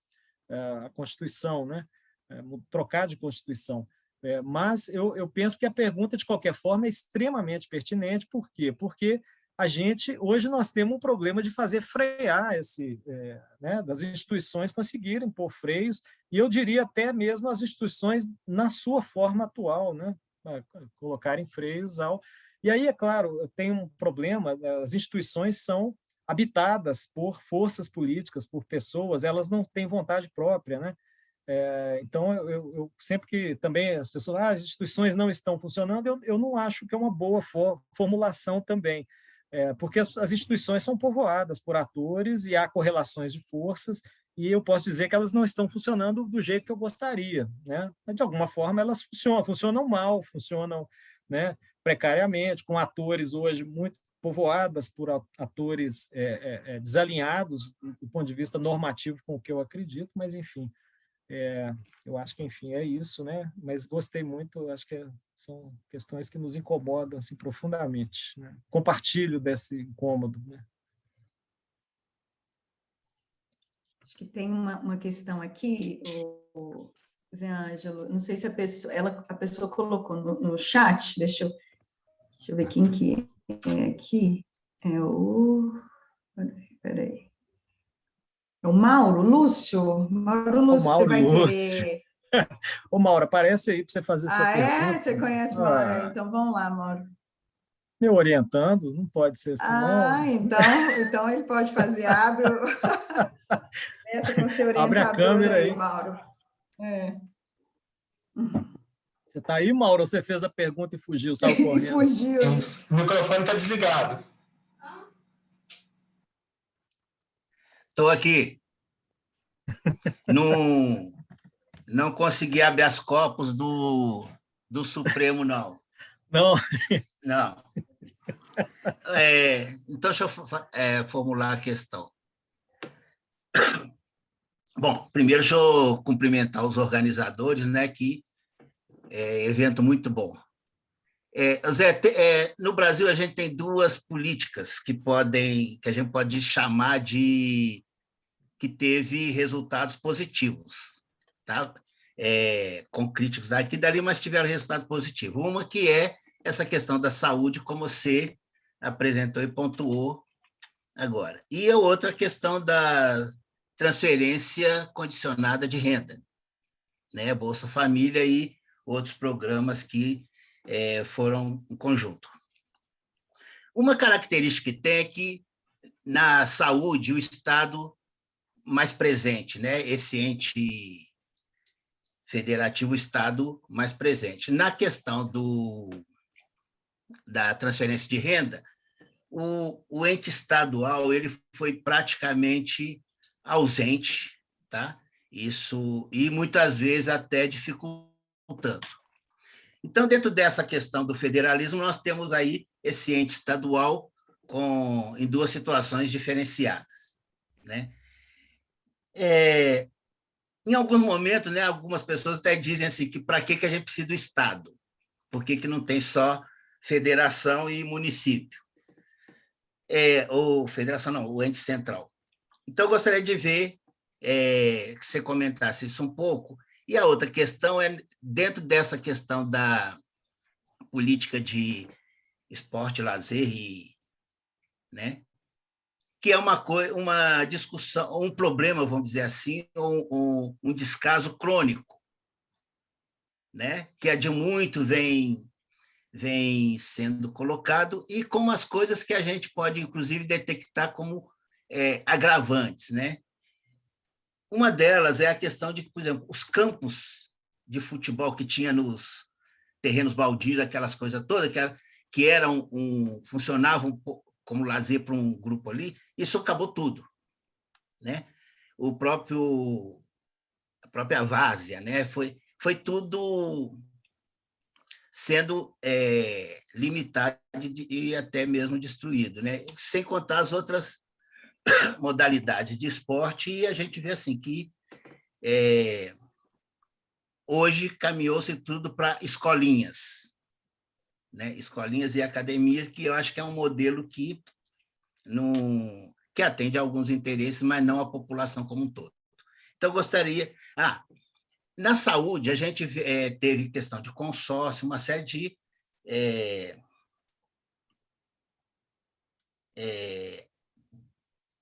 a Constituição, né? Trocar de Constituição. Mas eu penso que a pergunta, de qualquer forma, é extremamente pertinente. Por quê? Porque hoje nós temos um problema de fazer frear né, das instituições conseguirem pôr freios, e eu diria até mesmo as instituições na sua forma atual, né, colocarem freios ao... E aí, é claro, tem um problema, as instituições são habitadas por forças políticas, por pessoas, elas não têm vontade própria, né? Então, eu sempre que também as pessoas, as instituições não estão funcionando, eu não acho que é uma boa formulação também, porque as instituições são povoadas por atores e há correlações de forças, e eu posso dizer que elas não estão funcionando do jeito que eu gostaria, né? Mas, de alguma forma, elas funcionam mal, funcionam, né, precariamente, com atores hoje muito povoadas por atores desalinhados do ponto de vista normativo com o que eu acredito, mas, enfim, eu acho que, enfim, é isso, né? Mas gostei muito, acho que são questões que nos incomodam assim, profundamente, né? Compartilho desse incômodo, né? Acho que tem uma questão aqui, o Zé Ângelo, não sei se a pessoa colocou no chat, deixa eu ver quem que é aqui, peraí. O Mauro Lúcio, você vai querer... Ô, Mauro, aparece aí para você fazer sua pergunta. Você conhece o Mauro? Então, vamos lá, Mauro. Me orientando, não pode ser assim, não. Então ele pode fazer, essa com seu orientador. Abre a câmera aí, Mauro. Você está aí, Mauro, ou você fez a pergunta e fugiu, saiu correndo? Fugiu. O microfone está desligado. Estou aqui. Não consegui habeas corpus do Supremo, não. Não. Não. Então, deixa eu formular a questão. Bom, primeiro, deixa eu cumprimentar os organizadores, né, que é evento muito bom. Zé, no Brasil, a gente tem duas políticas que a gente pode chamar de que teve resultados positivos, tá? Com críticos daqui e dali, mas tiveram resultados positivos. Uma que é essa questão da saúde, como você apresentou e pontuou agora. E a outra questão da transferência condicionada de renda, né? Bolsa Família e outros programas que foram em conjunto. Uma característica que tem é que, na saúde, o Estado mais presente, né? Esse ente federativo, o Estado mais presente. Na questão da transferência de renda, o ente estadual ele foi praticamente ausente, tá? Isso, e muitas vezes até dificultando. Então, dentro dessa questão do federalismo, nós temos aí esse ente estadual em duas situações diferenciadas, né? Em alguns momentos, né, algumas pessoas até dizem assim, que para que a gente precisa do Estado? Por que não tem só federação e município? Ou federação não, o ente central. Então, eu gostaria de ver que você comentasse isso um pouco. E a outra questão é, dentro dessa questão da política de esporte, lazer, né, que é uma discussão, um problema, vamos dizer assim, um descaso crônico, né, que é de muito vem sendo colocado, e como as coisas que a gente pode, inclusive, detectar como agravantes, né? Uma delas é a questão de, por exemplo, os campos de futebol que tinha nos terrenos baldios, aquelas coisas todas, que eram funcionavam como lazer para um grupo ali, isso acabou tudo, né? A própria várzea, né? Foi tudo sendo limitado e até mesmo destruído, né? Sem contar as outras modalidades de esporte, e a gente vê assim que hoje caminhou-se tudo para escolinhas, né? Escolinhas e academias, que eu acho que é um modelo que atende a alguns interesses, mas não a população como um todo. Então, eu gostaria... na saúde, a gente teve questão de consórcio, uma série de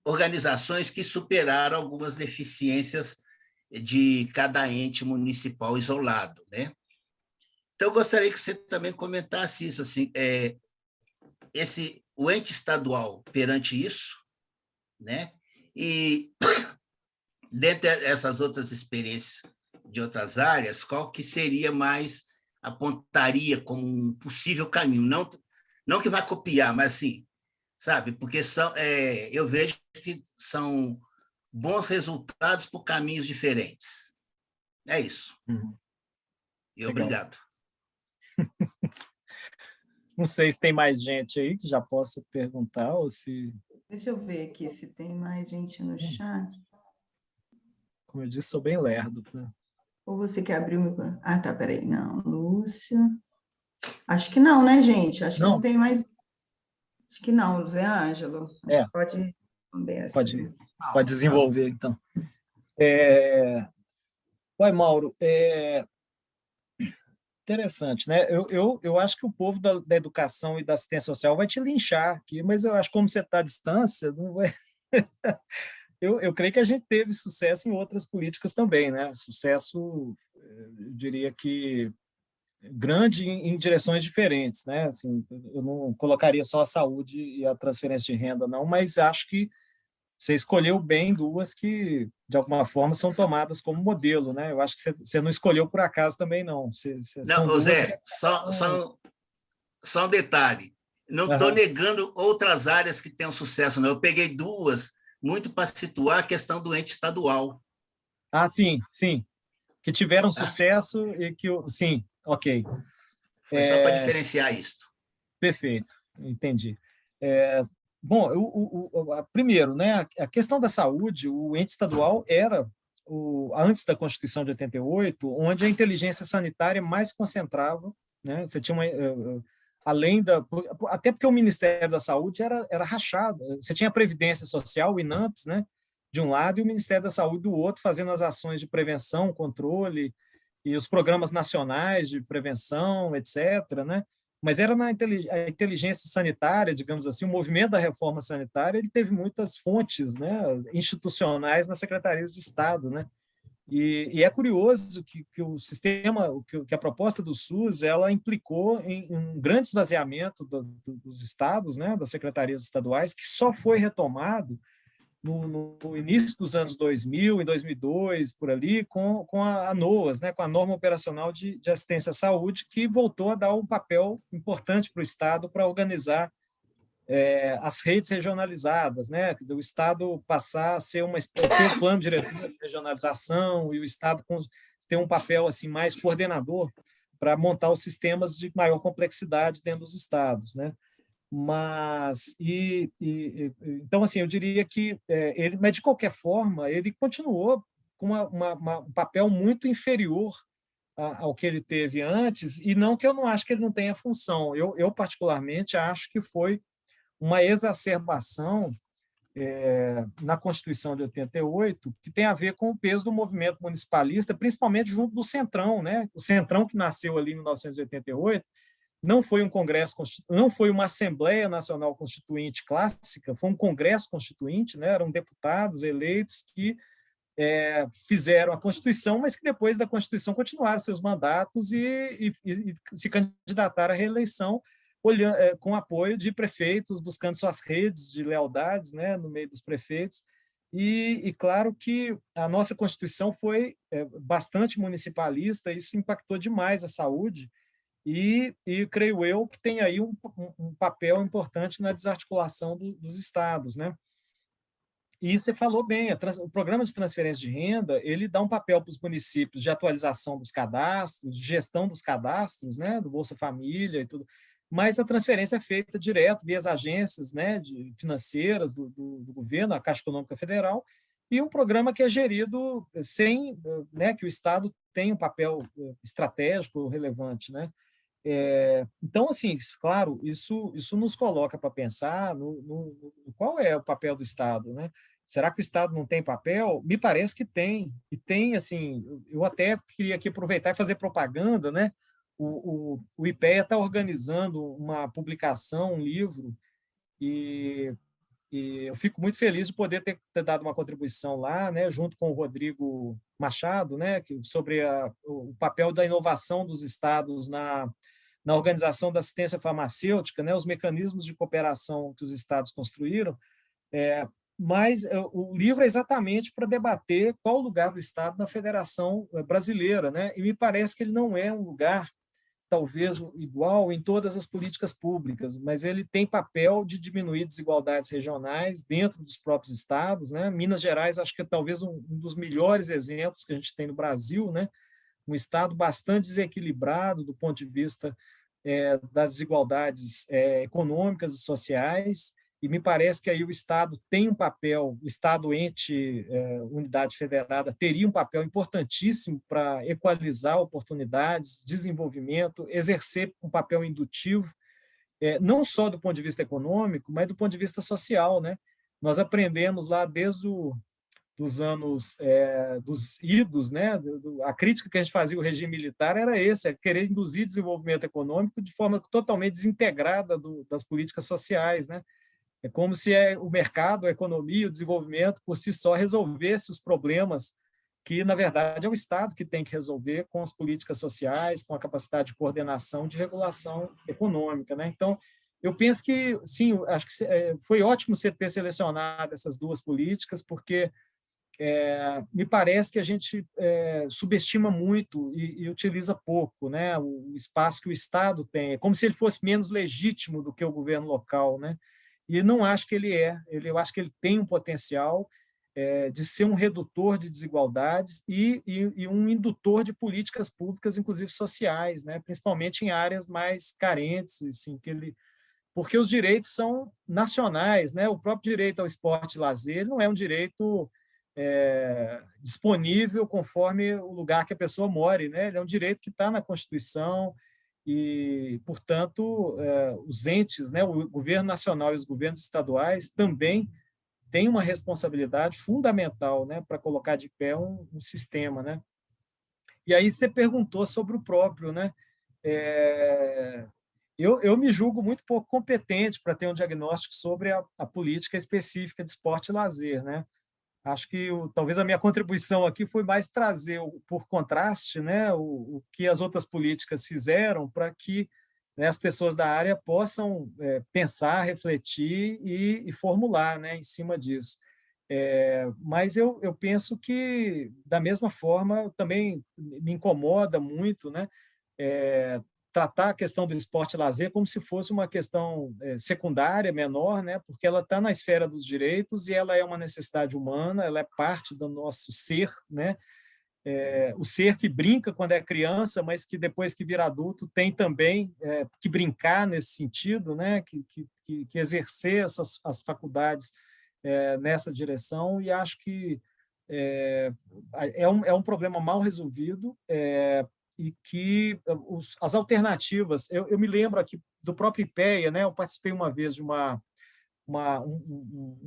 organizações que superaram algumas deficiências de cada ente municipal isolado, né? Então, eu gostaria que você também comentasse isso, assim, o ente estadual perante isso, né? E, dentre essas outras experiências de outras áreas, qual que seria mais apontaria como um possível caminho? Não que vai copiar, mas assim, sabe? Porque eu vejo que são bons resultados por caminhos diferentes. É isso. Uhum. E obrigado. Não sei se tem mais gente aí que já possa perguntar ou se... Deixa eu ver aqui se tem mais gente no chat. Como eu disse, sou bem lerdo. Né? Ou você quer abrir o microfone? Ah, tá, peraí. Não, Lúcia. Acho que não, né, gente? Acho que não tem mais. Acho que não, Zé Ângelo. Acho que pode responder essa. Pode desenvolver, então. Oi, Mauro. Interessante, né? Eu acho que o povo da educação e da assistência social vai te linchar aqui, mas eu acho que como você está à distância, não vai... eu creio que a gente teve sucesso em outras políticas também, né? Sucesso, eu diria que grande em direções diferentes, né? Assim, eu não colocaria só a saúde e a transferência de renda, não, mas acho que você escolheu bem duas que, de alguma forma, são tomadas como modelo, né? Eu acho que você não escolheu por acaso também, não. Não, Zé, só um detalhe. Não estou negando outras áreas que tenham sucesso, não. Eu peguei duas, muito para situar a questão do ente estadual. Ah, sim. Que tiveram sucesso e que... Sim, ok. Foi só para diferenciar isso. Perfeito, entendi. Bom, primeiro, né, a questão da saúde, o ente estadual era, antes da Constituição de 88, onde a inteligência sanitária mais concentrava, né? Você tinha até porque o Ministério da Saúde era rachado. Você tinha a Previdência Social, o INAMPS, né, de um lado, e o Ministério da Saúde do outro, fazendo as ações de prevenção, controle, e os programas nacionais de prevenção, etc., né? Mas era a inteligência sanitária, digamos assim, o movimento da reforma sanitária, ele teve muitas fontes, né, institucionais nas secretarias de Estado, né? E é curioso que o sistema, que a proposta do SUS, ela implicou em um grande esvaziamento dos estados, né, das secretarias estaduais, que só foi retomado no início dos anos 2000, em 2002, por ali, com a ANOAS, né, com a Norma Operacional de Assistência à Saúde, que voltou a dar um papel importante para o Estado para organizar as redes regionalizadas, né? Quer dizer, o Estado passar a ser ter um plano diretor de regionalização e o Estado ter um papel assim mais coordenador para montar os sistemas de maior complexidade dentro dos estados, né? Mas então assim eu diria que ele, mas de qualquer forma ele continuou com um papel muito inferior ao que ele teve antes, e não que eu não acho que ele não tenha função. Eu particularmente acho que foi uma exacerbação na Constituição de 88, que tem a ver com o peso do movimento municipalista, principalmente junto do Centrão, né? O Centrão que nasceu ali em 1988 não foi um congresso, não foi uma Assembleia Nacional Constituinte clássica, foi um congresso constituinte, né? Eram deputados eleitos que fizeram a Constituição, mas que depois da Constituição continuaram seus mandatos e se candidataram à reeleição com apoio de prefeitos, buscando suas redes de lealdades, né, no meio dos prefeitos. E claro que a nossa Constituição foi bastante municipalista, isso impactou demais a saúde, e creio eu que tem aí um papel importante na desarticulação dos estados, né? E você falou bem, o programa de transferência de renda, ele dá um papel para os municípios de atualização dos cadastros, de gestão dos cadastros, né, do Bolsa Família e tudo, mas a transferência é feita direto via as agências, né, financeiras do governo, a Caixa Econômica Federal, e um programa que é gerido sem, né, que o Estado tem um papel estratégico relevante, né? Então, assim, claro, isso nos coloca para pensar no qual é o papel do Estado, né? Será que o Estado não tem papel? Me parece que tem, e tem, assim, eu até queria aqui aproveitar e fazer propaganda, né? O IPEA está organizando uma publicação, um livro, e eu fico muito feliz de poder ter dado uma contribuição lá, né, junto com o Rodrigo Machado, né, sobre o papel da inovação dos estados na organização da assistência farmacêutica, né, os mecanismos de cooperação que os estados construíram, mas o livro é exatamente para debater qual o lugar do Estado na Federação Brasileira, né, e me parece que ele não é um lugar talvez igual em todas as políticas públicas, mas ele tem papel de diminuir desigualdades regionais dentro dos próprios estados, né? Minas Gerais acho que é talvez um dos melhores exemplos que a gente tem no Brasil, né? Um estado bastante desequilibrado do ponto de vista das desigualdades econômicas e sociais, e me parece que aí o Estado tem um papel, o Estado ente unidade federada teria um papel importantíssimo para equalizar oportunidades, desenvolvimento, exercer um papel indutivo, não só do ponto de vista econômico, mas do ponto de vista social, né? Nós aprendemos lá desde dos anos dos idos, né? A crítica que a gente fazia ao regime militar era querer induzir desenvolvimento econômico de forma totalmente desintegrada das políticas sociais, né? É como se o mercado, a economia, o desenvolvimento por si só resolvesse os problemas que, na verdade, é o Estado que tem que resolver com as políticas sociais, com a capacidade de coordenação, de regulação econômica, né? Então, eu penso que, sim, acho que foi ótimo você ter selecionado essas duas políticas, porque me parece que a gente subestima muito e utiliza pouco, né, o espaço que o Estado tem. É como se ele fosse menos legítimo do que o governo local, né? E não acho que ele eu acho que ele tem um potencial de ser um redutor de desigualdades e um indutor de políticas públicas, inclusive sociais, né? Principalmente em áreas mais carentes, assim, porque os direitos são nacionais, né? O próprio direito ao esporte e lazer não é um direito disponível conforme o lugar que a pessoa more, né? Ele é um direito que está na Constituição e, portanto, os entes, né, o governo nacional e os governos estaduais também têm uma responsabilidade fundamental, né, para colocar de pé um sistema, né? E aí você perguntou sobre o próprio, né? Eu me julgo muito pouco competente para ter um diagnóstico sobre a política específica de esporte e lazer, né? Acho que talvez a minha contribuição aqui foi mais trazer, por contraste, né, o que as outras políticas fizeram para que, né, as pessoas da área possam pensar, refletir e formular, né, em cima disso. Mas eu penso que, da mesma forma, também me incomoda muito, né, tratar a questão do esporte e lazer como se fosse uma questão secundária, menor, né? Porque ela está na esfera dos direitos e ela é uma necessidade humana, ela é parte do nosso ser, né? O ser que brinca quando é criança, mas que depois que vira adulto tem também que brincar nesse sentido, né? Que exercer as faculdades nessa direção, e acho que é um problema mal resolvido, e que as alternativas... Eu me lembro aqui do próprio IPEA, né? Eu participei uma vez de um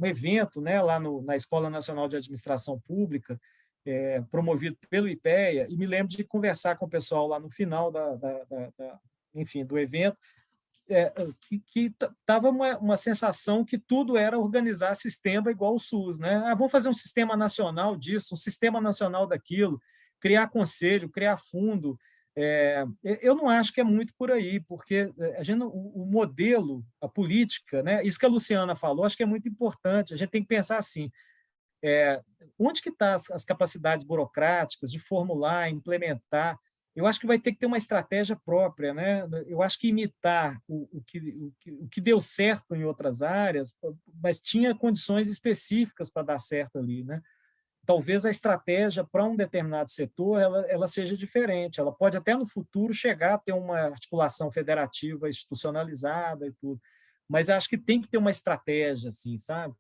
evento, né? Lá na Escola Nacional de Administração Pública, promovido pelo IPEA, e me lembro de conversar com o pessoal lá no final enfim, do evento, que estava uma sensação que tudo era organizar sistema igual o SUS, né? Vamos fazer um sistema nacional disso, um sistema nacional daquilo, criar conselho, criar fundo. Eu não acho que é muito por aí, porque o modelo, a política, né? Isso que a Luciana falou, acho que é muito importante. A gente tem que pensar assim, onde que estão as capacidades burocráticas de formular, implementar? Eu acho que vai ter que ter uma estratégia própria, né? Eu acho que imitar o que deu certo em outras áreas, mas tinha condições específicas para dar certo ali, né? Talvez a estratégia para um determinado setor ela seja diferente. Ela pode até no futuro chegar a ter uma articulação federativa institucionalizada e tudo, mas acho que tem que ter uma estratégia, assim, sabe?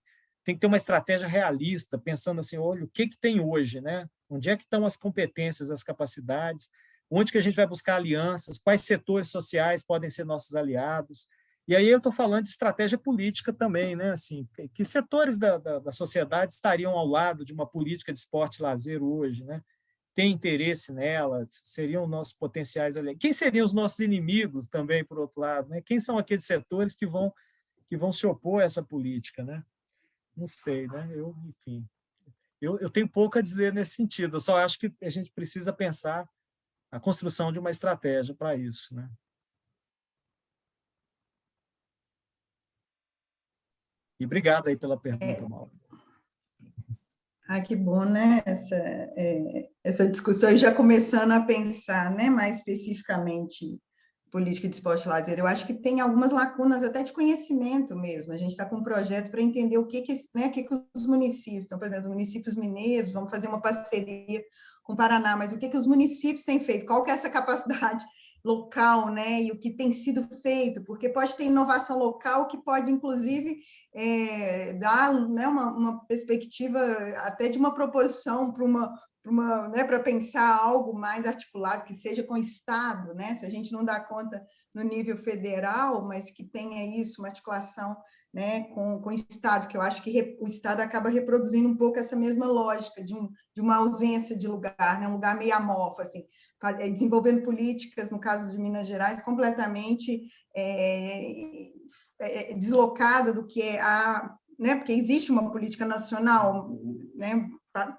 Tem que ter uma estratégia realista, pensando assim, olha, o que tem hoje, né? Onde é que estão as competências, as capacidades? Onde que a gente vai buscar alianças? Quais setores sociais podem ser nossos aliados? E aí eu estou falando de estratégia política também, né? Assim, que setores da sociedade estariam ao lado de uma política de esporte e lazer hoje, né? Tem interesse nela? Seriam nossos potenciais aliados? Quem seriam os nossos inimigos também, por outro lado, né? Quem são aqueles setores que vão se opor a essa política, né? Não sei, né? Enfim, eu tenho pouco a dizer nesse sentido. Eu só acho que a gente precisa pensar a construção de uma estratégia para isso, né? E obrigado aí pela pergunta, Mauro. Que bom, né? Essa discussão, e já começando a pensar, né, mais especificamente política de esporte e lazer. Eu acho que tem algumas lacunas até de conhecimento mesmo. A gente está com um projeto para entender o que os municípios, então, por exemplo, municípios mineiros, vamos fazer uma parceria com o Paraná, mas o que os municípios têm feito? Qual que é essa capacidade local, né? E o que tem sido feito? Porque pode ter inovação local que pode, inclusive, dar, né, uma perspectiva até de uma proposição para pensar algo mais articulado, que seja com o Estado, né? Se a gente não dá conta no nível federal, mas que tenha isso, uma articulação, né, com o Estado, que eu acho que o Estado acaba reproduzindo um pouco essa mesma lógica de uma ausência de lugar, né, um lugar meio amorfo, assim, desenvolvendo políticas, no caso de Minas Gerais, completamente deslocada do que né, porque existe uma política nacional, né,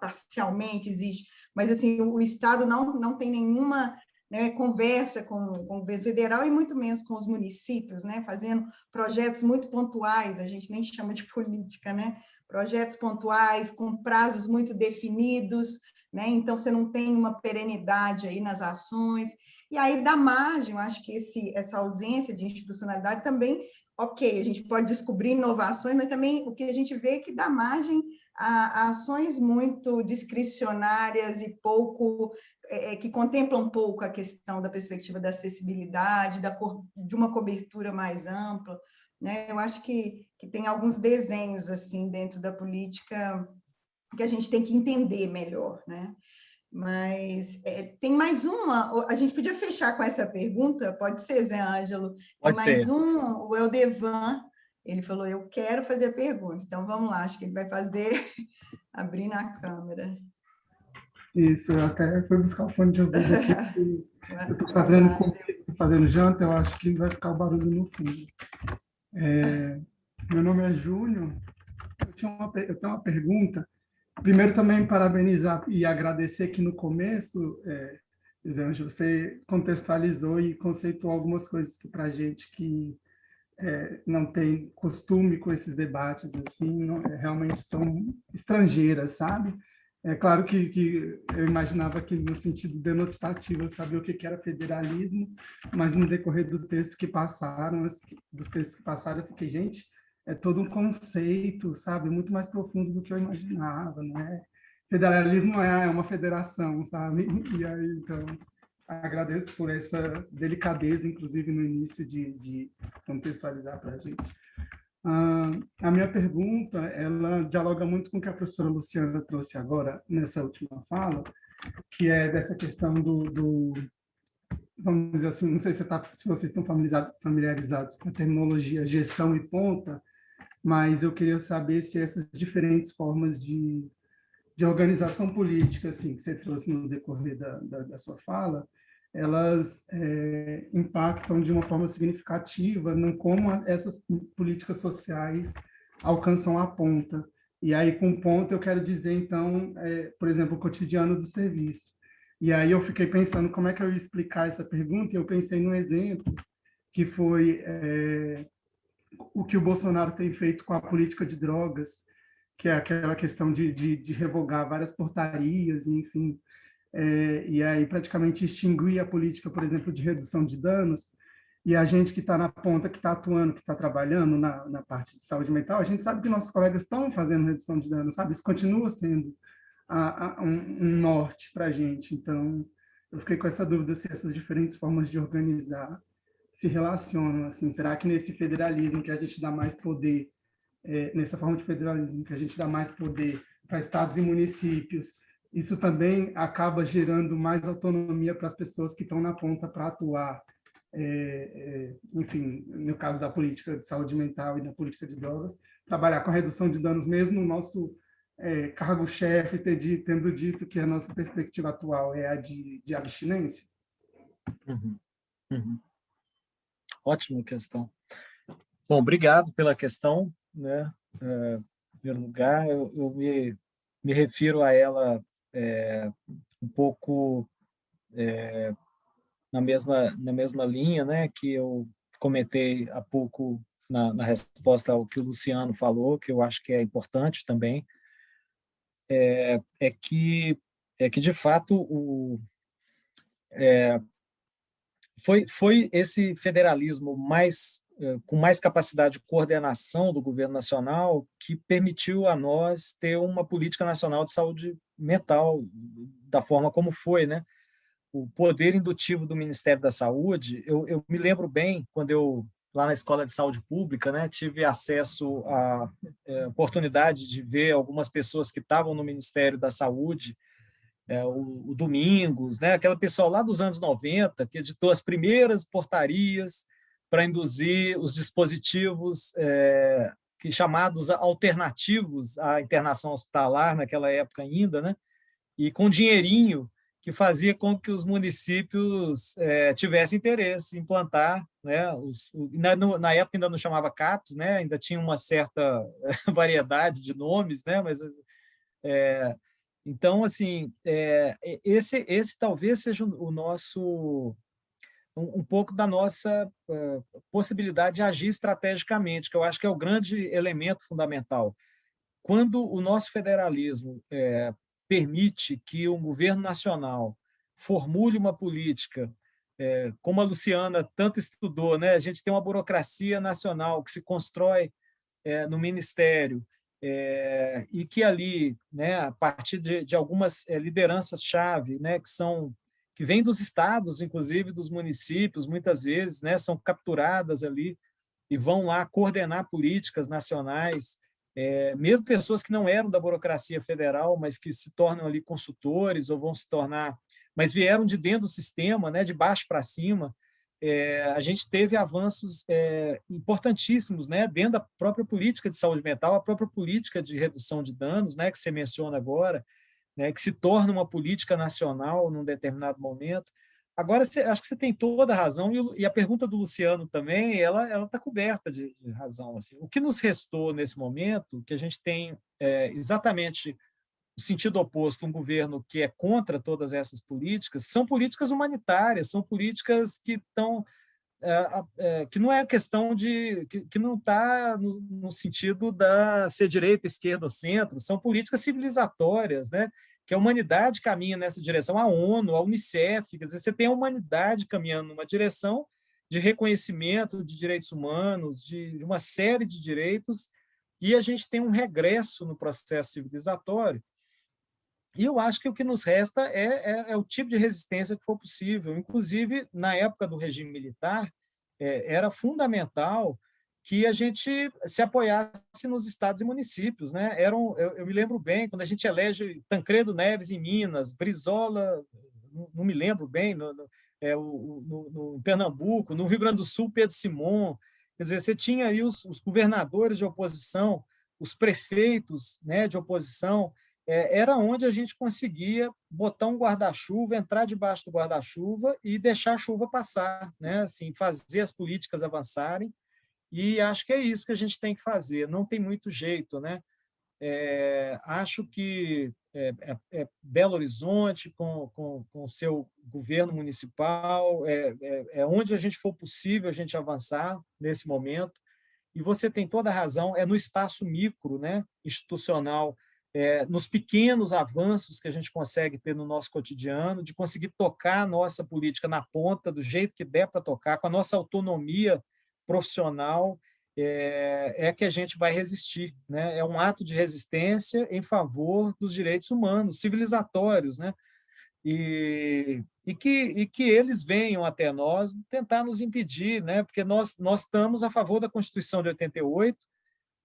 parcialmente existe, mas assim, o Estado não tem nenhuma, né, conversa com o governo federal e muito menos com os municípios, né, fazendo projetos muito pontuais, a gente nem chama de política, né, projetos pontuais, com prazos muito definidos, né, então você não tem uma perenidade aí nas ações, e aí dá margem, eu acho que essa ausência de institucionalidade também, ok, a gente pode descobrir inovações, mas também o que a gente vê é que dá margem a ações muito discricionárias e pouco, que contemplam pouco a questão da perspectiva da acessibilidade, de uma cobertura mais ampla, né? Eu acho que tem alguns desenhos assim dentro da política que a gente tem que entender melhor, né? Mas tem mais uma, a gente podia fechar com essa pergunta, pode ser, Zé Ângelo? Tem mais o Eldevan, ele falou, eu quero fazer a pergunta, então vamos lá, acho que ele vai fazer, abrindo a câmera. Isso, eu até fui buscar o fone de ouvido aqui, eu estou fazendo janta, eu acho que vai ficar o barulho no fundo. Meu nome é Júnior, eu tenho uma pergunta. Primeiro, também parabenizar e agradecer que no começo, Zé Ângelo, você contextualizou e conceituou algumas coisas que para a gente que não tem costume com esses debates, assim, realmente são estrangeiras, sabe? É claro que eu imaginava que, no sentido denotativo, eu sabia o que era federalismo, mas no decorrer do texto que passaram, dos textos que passaram, eu fiquei, gente, é todo um conceito, sabe, muito mais profundo do que eu imaginava, não é? Federalismo é uma federação, sabe? E aí, então, agradeço por essa delicadeza, inclusive no início, de contextualizar para a gente. A minha pergunta, ela dialoga muito com o que a professora Luciana trouxe agora, nessa última fala, que é dessa questão vamos dizer assim, não sei se vocês estão familiarizados com a terminologia gestão e ponta, mas eu queria saber se essas diferentes formas de organização política, assim, que você trouxe no decorrer da sua fala, elas impactam de uma forma significativa em como essas políticas sociais alcançam a ponta. E aí, com ponta, eu quero dizer, então, por exemplo, o cotidiano do serviço. E aí eu fiquei pensando como é que eu ia explicar essa pergunta, e eu pensei num exemplo, que foi o que o Bolsonaro tem feito com a política de drogas, que é aquela questão de revogar várias portarias, enfim, e aí praticamente extinguir a política, por exemplo, de redução de danos, e a gente que está na ponta, que está atuando, que está trabalhando na parte de saúde mental, a gente sabe que nossos colegas estão fazendo redução de danos, sabe? Isso continua sendo um norte para a gente. Então, eu fiquei com essa dúvida se essas diferentes formas de organizar se relacionam, assim, será que nesse federalismo que a gente dá mais poder, nessa forma de federalismo que a gente dá mais poder para estados e municípios, isso também acaba gerando mais autonomia para as pessoas que estão na ponta para atuar, enfim, no caso da política de saúde mental e da política de drogas, trabalhar com a redução de danos, mesmo o nosso cargo-chefe tendo dito que a nossa perspectiva atual é a de abstinência? Uhum, uhum. Ótima questão. Bom, obrigado pela questão, né? Em primeiro lugar, eu me refiro a ela um pouco na mesma linha, né, que eu comentei há pouco na resposta ao que o Luciano falou, que eu acho que é importante também, é que de fato foi esse federalismo com mais capacidade de coordenação do governo nacional que permitiu a nós ter uma política nacional de saúde mental da forma como foi, né? O poder indutivo do Ministério da Saúde, eu me lembro bem quando eu lá na Escola de Saúde Pública, né, tive acesso à oportunidade de ver algumas pessoas que estavam no Ministério da Saúde, o Domingos, né, aquela pessoa lá dos anos 90, que editou as primeiras portarias para induzir os dispositivos que chamados alternativos à internação hospitalar, naquela época ainda, né, e com dinheirinho que fazia com que os municípios tivessem interesse em implantar, né, na época ainda não chamava CAPS, né, ainda tinha uma certa variedade de nomes, né, mas então assim esse talvez seja o nosso um pouco da nossa possibilidade de agir estrategicamente, que eu acho que é o grande elemento fundamental. Quando o nosso federalismo permite que um governo nacional formule uma política, como a Luciana tanto estudou, né? A gente tem uma burocracia nacional que se constrói no Ministério, e que ali, né, a partir de algumas lideranças-chave, né, que vêm dos estados, inclusive dos municípios, muitas vezes, né, são capturadas ali e vão lá coordenar políticas nacionais, mesmo pessoas que não eram da burocracia federal, mas que se tornam ali consultores ou vão se tornar, mas vieram de dentro do sistema, né, de baixo para cima. A gente teve avanços importantíssimos, né, dentro da própria política de saúde mental, a própria política de redução de danos, né, que você menciona agora, né, que se torna uma política nacional num determinado momento. Agora, acho que você tem toda a razão, e a pergunta do Luciano também, ela está coberta de razão. Assim. O que nos restou nesse momento, que a gente tem exatamente o sentido oposto, um governo que é contra todas essas políticas, são políticas humanitárias, são políticas que estão que não é questão que não está no sentido da ser direita, esquerda ou centro, são políticas civilizatórias, né? que a humanidade caminha nessa direção, a ONU, a Unicef, quer dizer, você tem a humanidade caminhando numa direção de reconhecimento de direitos humanos, de uma série de direitos, e a gente tem um regresso no processo civilizatório. E eu acho que o que nos resta é o tipo de resistência que for possível. Inclusive, na época do regime militar, era fundamental que a gente se apoiasse nos estados e municípios, né? Eu me lembro bem, quando a gente elege Tancredo Neves em Minas, Brizola, não me lembro bem, no Pernambuco, no Rio Grande do Sul, Pedro Simon, quer dizer, você tinha aí os governadores de oposição, os prefeitos, né, de oposição, era onde a gente conseguia botar um guarda-chuva, entrar debaixo do guarda-chuva e deixar a chuva passar, né? Assim, fazer as políticas avançarem, e acho que é isso que a gente tem que fazer, não tem muito jeito, né? Acho que Belo Horizonte, com o seu governo municipal, onde a gente for possível a gente avançar nesse momento, e você tem toda a razão, no espaço micro, né, institucional, nos pequenos avanços que a gente consegue ter no nosso cotidiano, de conseguir tocar a nossa política na ponta, do jeito que der para tocar, com a nossa autonomia profissional, que a gente vai resistir, né? É um ato de resistência em favor dos direitos humanos, civilizatórios, né? E que eles venham até nós tentar nos impedir, né? Porque nós estamos a favor da Constituição de 88,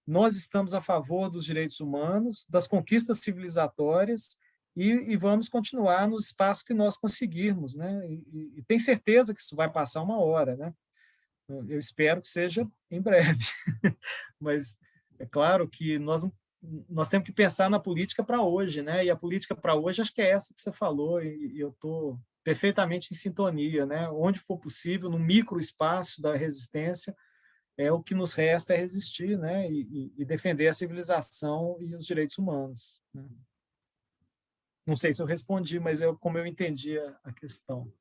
nós estamos a favor dos direitos humanos, das conquistas civilizatórias, e vamos continuar no espaço que nós conseguirmos, né? E tem certeza que isso vai passar uma hora, né? Eu espero que seja em breve, mas é claro que nós temos que pensar na política para hoje, né? E a política para hoje acho que é essa que você falou, e eu estou perfeitamente em sintonia, né? Onde for possível, no microespaço da resistência, o que nos resta é resistir, né? E defender a civilização e os direitos humanos, né? Não sei se eu respondi, mas como eu entendi a questão.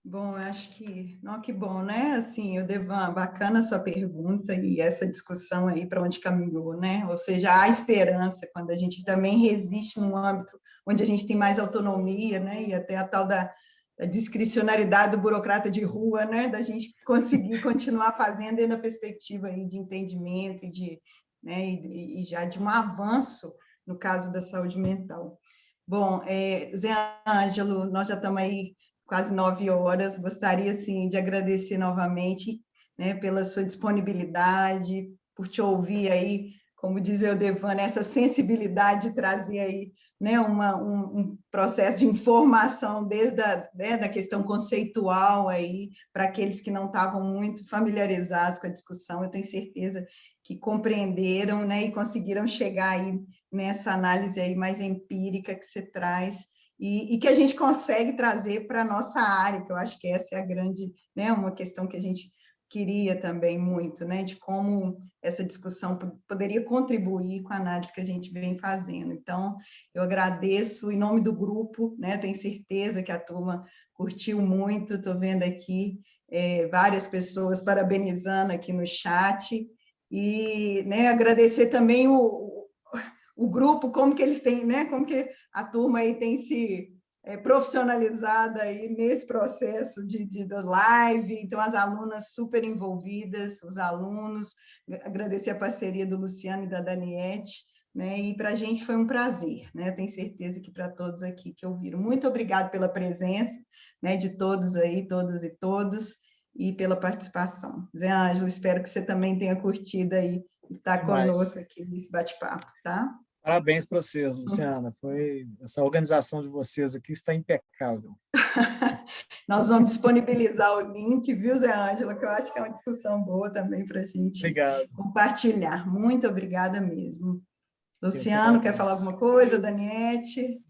Bom, acho que, não, que bom, né? Assim, o Devan, bacana a sua pergunta e essa discussão aí para onde caminhou, né? Ou seja, há esperança quando a gente também resiste num âmbito onde a gente tem mais autonomia, né? E até a tal da discricionariedade do burocrata de rua, né? Da gente conseguir continuar fazendo dentro da perspectiva aí de entendimento né? E já de um avanço no caso da saúde mental. Bom, Zé Ângelo, nós já estamos aí quase 9 horas, gostaria, assim, de agradecer novamente, né, pela sua disponibilidade, por te ouvir aí, como diz o Eudevan, essa sensibilidade de trazer aí, né, um processo de informação desde da questão conceitual aí, para aqueles que não estavam muito familiarizados com a discussão, eu tenho certeza que compreenderam, né, e conseguiram chegar aí nessa análise aí mais empírica que você traz, e que a gente consegue trazer para a nossa área, que eu acho que essa é a grande, né, uma questão que a gente queria também muito, né, de como essa discussão poderia contribuir com a análise que a gente vem fazendo. Então, eu agradeço em nome do grupo, né, tenho certeza que a turma curtiu muito, estou vendo aqui várias pessoas parabenizando aqui no chat, e, né, agradecer também o grupo, como que eles têm, né, como que a turma aí tem se profissionalizado aí nesse processo de live, então as alunas super envolvidas, os alunos, agradecer a parceria do Luciano e da Daniete, né, e para a gente foi um prazer, né, eu tenho certeza que para todos aqui que ouviram. Muito obrigado pela presença, né, de todos aí, todas e todos, e pela participação. Zé Ângelo, espero que você também tenha curtido aí estar conosco aqui nesse bate-papo, tá? Parabéns para vocês, Luciana. Essa organização de vocês aqui está impecável. Nós vamos disponibilizar o link, viu, Zé Ângelo, que eu acho que é uma discussão boa também para a gente compartilhar. Muito obrigada mesmo. Luciano, quer falar alguma coisa? Daniete?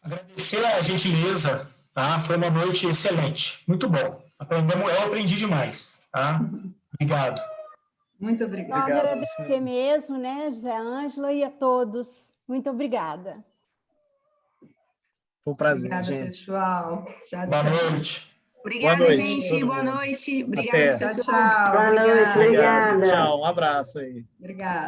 Agradecer a gentileza, tá? Foi uma noite excelente, muito bom. Eu aprendi demais, tá? Obrigado. Muito obrigada. Então, agradecer mesmo, né, José Ângelo, e a todos. Muito obrigada. Foi um prazer, obrigada, gente. Pessoal. Boa noite. Obrigada, Boa noite, gente. todo Boa mundo. noite. Obrigada, Até. professor. Tchau, Boa noite, obrigada. obrigada. Tchau, um abraço aí. Obrigada.